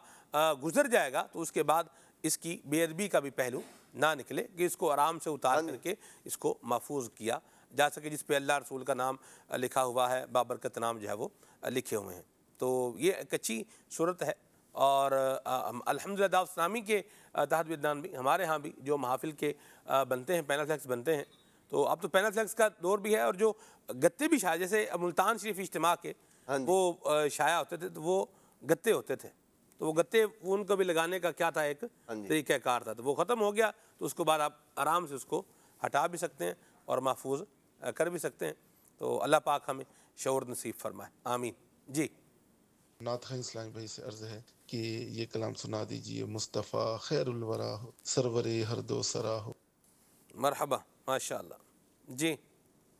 گزر جائے گا تو اس کے بعد اس کی بے ادبی کا بھی پہلو نہ نکلے، کہ اس کو آرام سے اتار کر کے اس کو محفوظ کیا جا سکے، جس پہ اللہ رسول کا نام لکھا ہوا ہے، بابرکت نام جو ہے وہ لکھے ہوئے ہیں۔ تو یہ ایک اچھی صورت ہے، اور الحمدللہ دعوت اسلامی کے تحت بھی عدنان بھی ہمارے ہاں بھی جو محافل کے بنتے ہیں پینافلیکس بنتے ہیں، تو اب تو پینافلیکس کا دور بھی ہے، اور جو گتے بھی شائع جیسے ملتان شریف اجتماع کے وہ شائع ہوتے تھے تو وہ گتے ہوتے تھے، تو وہ گتے ان کو بھی لگانے کا کیا تھا، ایک طریقہ کار تھا، تو وہ ختم ہو گیا، تو اس کے بعد آپ آرام سے اس کو ہٹا بھی سکتے ہیں اور محفوظ کر بھی سکتے ہیں۔ تو اللہ پاک ہمیں شعور نصیب فرمائے، آمین۔ جی نعت خواں اسلامی بھائی سے عرض ہے کہ یہ کلام سنا دیجئے، مصطفیٰ خیر الورا ہو، سرور ہر دو سرا ہو۔ مرحبا، ماشاءاللہ۔ جی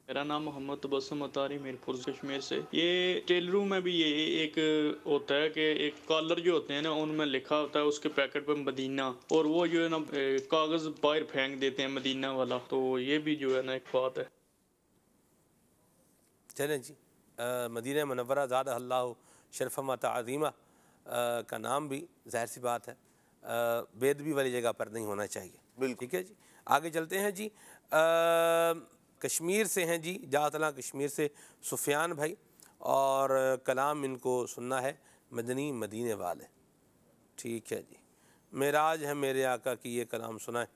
میرا نام محمد تبسم اتاری میرپور کشمیر سے۔ یہ ٹیلروں میں بھی یہ ایک ہوتا ہے کہ ایک کالر جو ہوتے ہیں نا، ان میں لکھا ہوتا ہے اس کے پیکٹ پہ مدینہ، اور وہ جو ہے نا کاغذ باہر پھینک دیتے ہیں مدینہ والا، تو یہ بھی جو ہے نا ایک بات ہے۔ چلیں جی، مدینہ منورہ زادہ اللہ شرفما تعظیمہ کا نام بھی ظاہر سی بات ہے بے ادبی والی جگہ پر نہیں ہونا چاہیے، ٹھیک ہے جی۔ آگے چلتے ہیں جی، کشمیر سے ہیں جی، جاہتلا کشمیر سے سفیان بھائی، اور کلام ان کو سننا ہے مدنی مدینے والے، ٹھیک ہے جی۔ معراج ہے میرے آقا کی یہ کلام سنائیں،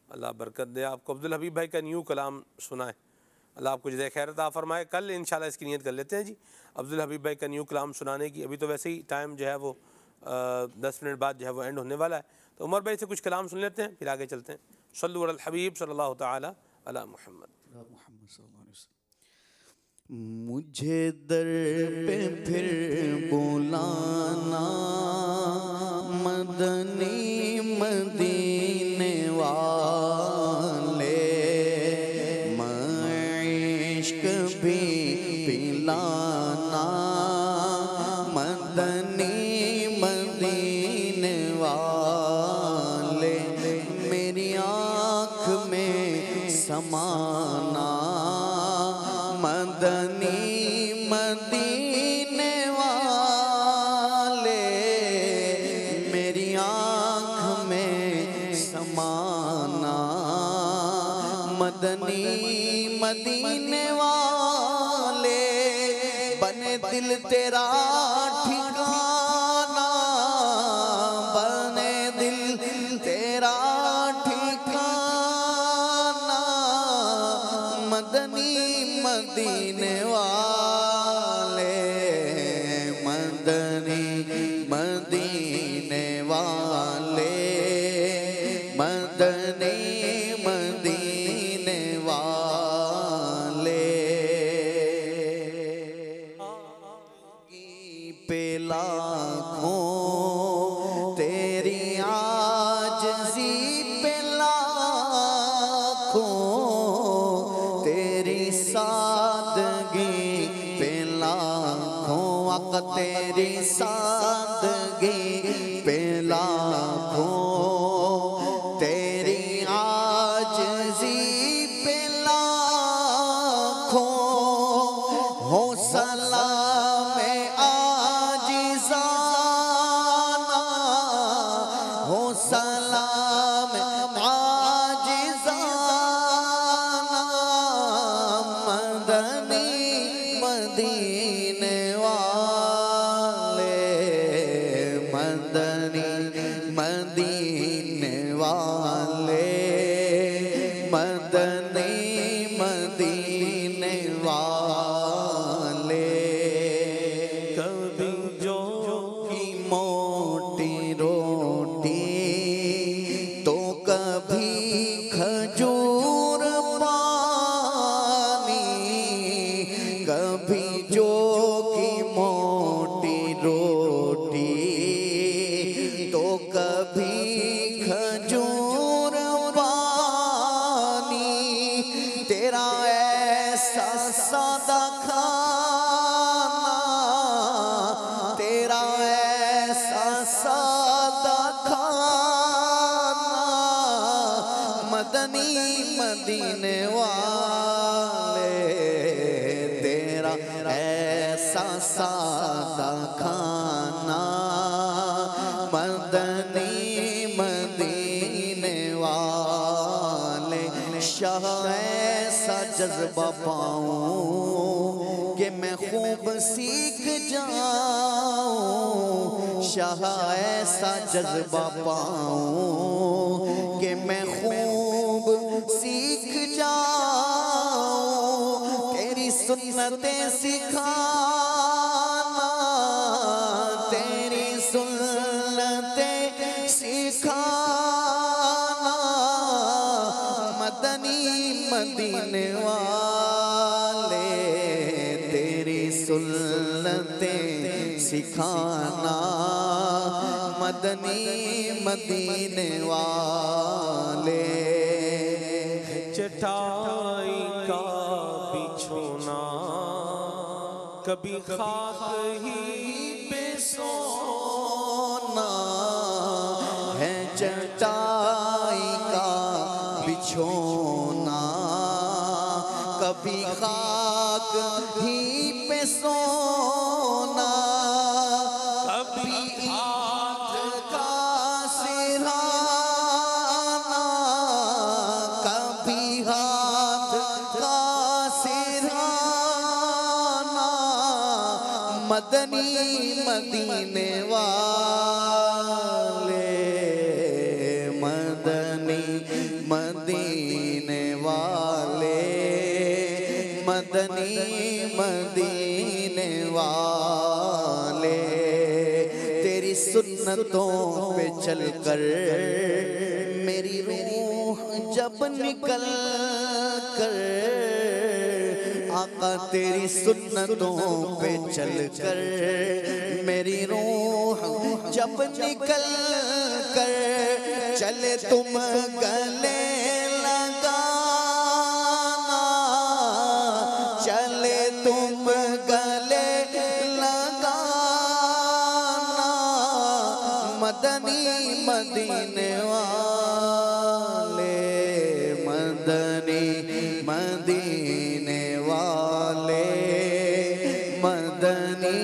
اللہ برکت دے آپ کو۔ عبدالحبیب بھائی کا نیو کلام سنائیں، اللہ آپ کو جزائے خیر عطا فرمائے۔ کل انشاءاللہ اس کی نیت کر لیتے ہیں جی، عبدالحبیب بھائی کا نیو کلام سنانے کی۔ ابھی تو ویسے ہی ٹائم جو ہے وہ 10 منٹ بعد جو ہے وہ اینڈ ہونے والا ہے، تو عمر بھائی سے کچھ کلام سن لیتے ہیں، پھر آگے چلتے ہیں۔ صلو علی الحبیب صلی اللہ تعالی علی محمد۔ مجھے در پہ پھر بلانا، مدنی مدینے والے، میں عشق بھی پلانا، مدنی مدینے والے، میری آنکھ میں سمانا، مدنی مدینے والے، میری آنکھ میں سمانا، مدنی مدینے والے، بنے دل تیرا ٹھکانا، بنے دل تیرا ٹھکانا، مدنی مدینے والے، مدنی مدینے والے، مدنی مدینے والے، پہ لاکھوں تیری عاجزی پہ لاکھوں تیری سادگی پہ لاکھوں، آقا تیری سادگی پہ لاکھوں، تیری عاجزی پہ لاکھوں، ہو سلام عاجزانہ، ہو سلام عاجزانہ، مدنی مدینے والے، مدنی مدینے والے، مدنی مدینے والے، کبھی جو کی موٹی روٹی تو کبھی کھجور پانی، کبھی جو کی موٹی روٹی تو کبھی کھجور پانی، تیرا ایسا سادہ کھانا، تیرا ایسا سادہ کھانا، مدنی مدینے والے، تیرا ایسا سادہ کھانا، مدنی مدینے والے، شاہ ایسا جذبہ پاؤں کہ میں خوب سیکھ جاؤں، شاہ ایسا جذبہ پاؤں کہ میں خوب سیکھ جاؤں، تیری سنتیں سکھانا، تیری سنتیں سکھانا مدنی مدینے والے تیری سنتیں سکھانا مدنی مدینے والے چٹائی کا بچھونا کبھی خاک ہی پہ سونا ہے چٹائی کا بچھونا کبھی خاک ہی پہ سونا کبھی ہاتھ کا سرہانا کبھی ہاتھ کا سرہانا مدنی مدینے والے مدنی مدینے والے مدنی مدینے والے تیری سنتوں پہ چل کر میری روح جب نکل کر آقا تیری سنتوں پہ چل کر میری روح جب نکل کر چلے تم گلے لگانا چلے تم گلے لگانا مدنی مدینے والے مدنی مدینے والے مدنی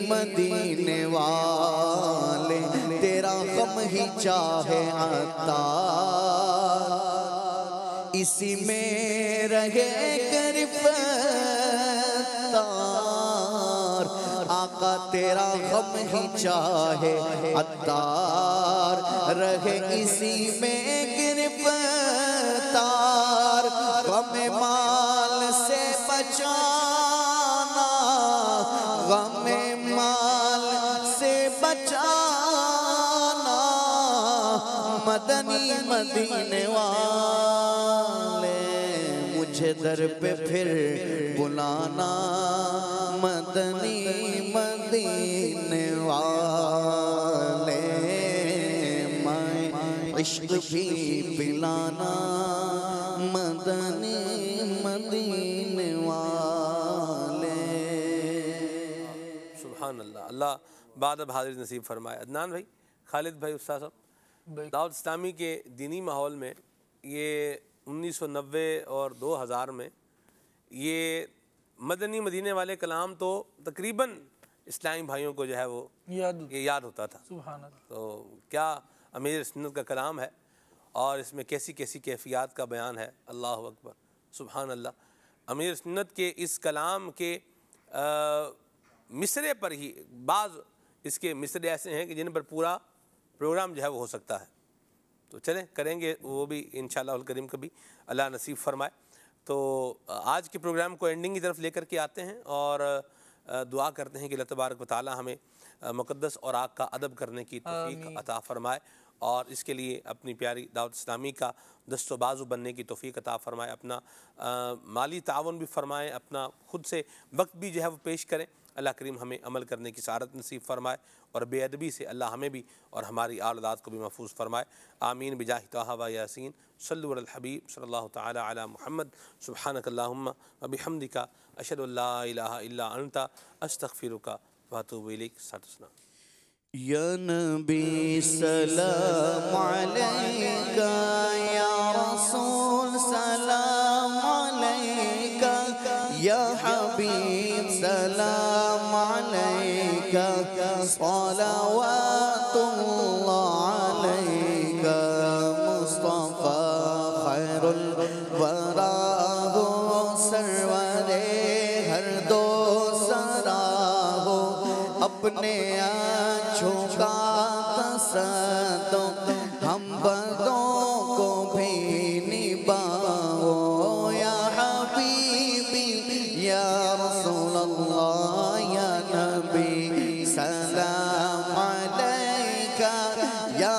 مدینے والے تیرا غم ہی چاہے عطار اسی میں رہے گرفتار آقا تیرا غم ہی چاہے عطار رہے اسی میں گرفتار غم مال سے بچانا غم مال سے بچانا مدنی مدینے والے مجھے در پہ پھر بلانا مدنی مدینے والے میں عشق بھی پلانا مدنی مدینے والے سبحان اللہ اللہ بعد اب حاضر نصیب فرمائے عدنان بھائی خالد بھائی استاد صاحب دعوت اسلامی کے دینی ماحول میں یہ 1990 اور 2000 میں یہ مدنی مدینے والے کلام تو تقریباً اسلامی بھائیوں کو جو ہے وہ یاد ہوتا تھا سبحان اللہ تو کیا امیر سنت کا کلام ہے اور اس میں کیسی کیسی کیفیات کا بیان ہے اللہ اکبر سبحان اللہ امیر سنت کے اس کلام کے مصرے پر ہی بعض اس کے مصرے ایسے ہیں کہ جن پر پورا پروگرام جو ہے وہ ہو سکتا ہے تو چلیں کریں گے وہ بھی انشاءاللہ الکریم کبھی اللہ نصیب فرمائے تو آج کے پروگرام کو اینڈنگ کی طرف لے کر کے آتے ہیں اور دعا کرتے ہیں کہ اللہ تبارک و تعالی ہمیں مقدس اوراق کا ادب کرنے کی توفیق عطا فرمائے اور اس کے لیے اپنی پیاری دعوت اسلامی کا دست و بازو بننے کی توفیق عطا فرمائے اپنا مالی تعاون بھی فرمائے اپنا خود سے وقت بھی جو ہے وہ پیش کریں اللہ کریم ہمیں عمل کرنے کی سعادت نصیب فرمائے اور بے ادبی سے اللہ ہمیں بھی اور ہماری اولاد کو بھی محفوظ فرمائے آمین بجاہ طہ و یاسین صلو علی الحبیب صلی اللہ تعالی علی محمد سبحانک اللہم و بحمدک اشہد ان لا الہ الا انت استغفرک و اتوب الیک ساتھ یا نبی سلام علیکہ یا رسول سلام علیکہ یا حبیب سلام علیکہ صلوات اللہ علیکہ مصطفیٰ خیر الورا ہو سرور ہر دو سرا ہو اپنے آنچھوں کا تصدق ہم بدوں کو بھی نبھاؤ یا حبیبی یا رسول اللہ یا نبی سلام علیکہ یا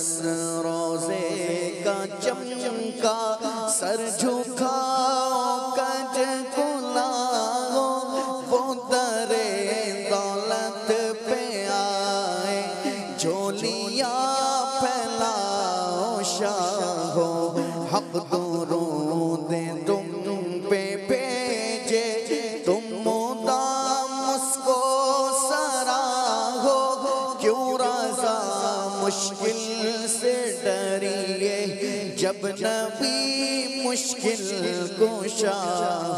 بس روزے کا چمکا سر جھکاؤ کج کلاؤ وہ در دولت پہ آئے جھولیاں پھیلاؤ شاہو حق درود تم پہ بھیجے تم مدام اس کو سراہو کیوں رضا مشکل سے ڈریے جب نبی مشکل کشا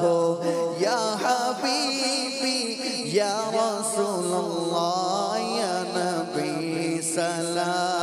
ہو یا حبیبی یا رسول اللہ یا نبی سلام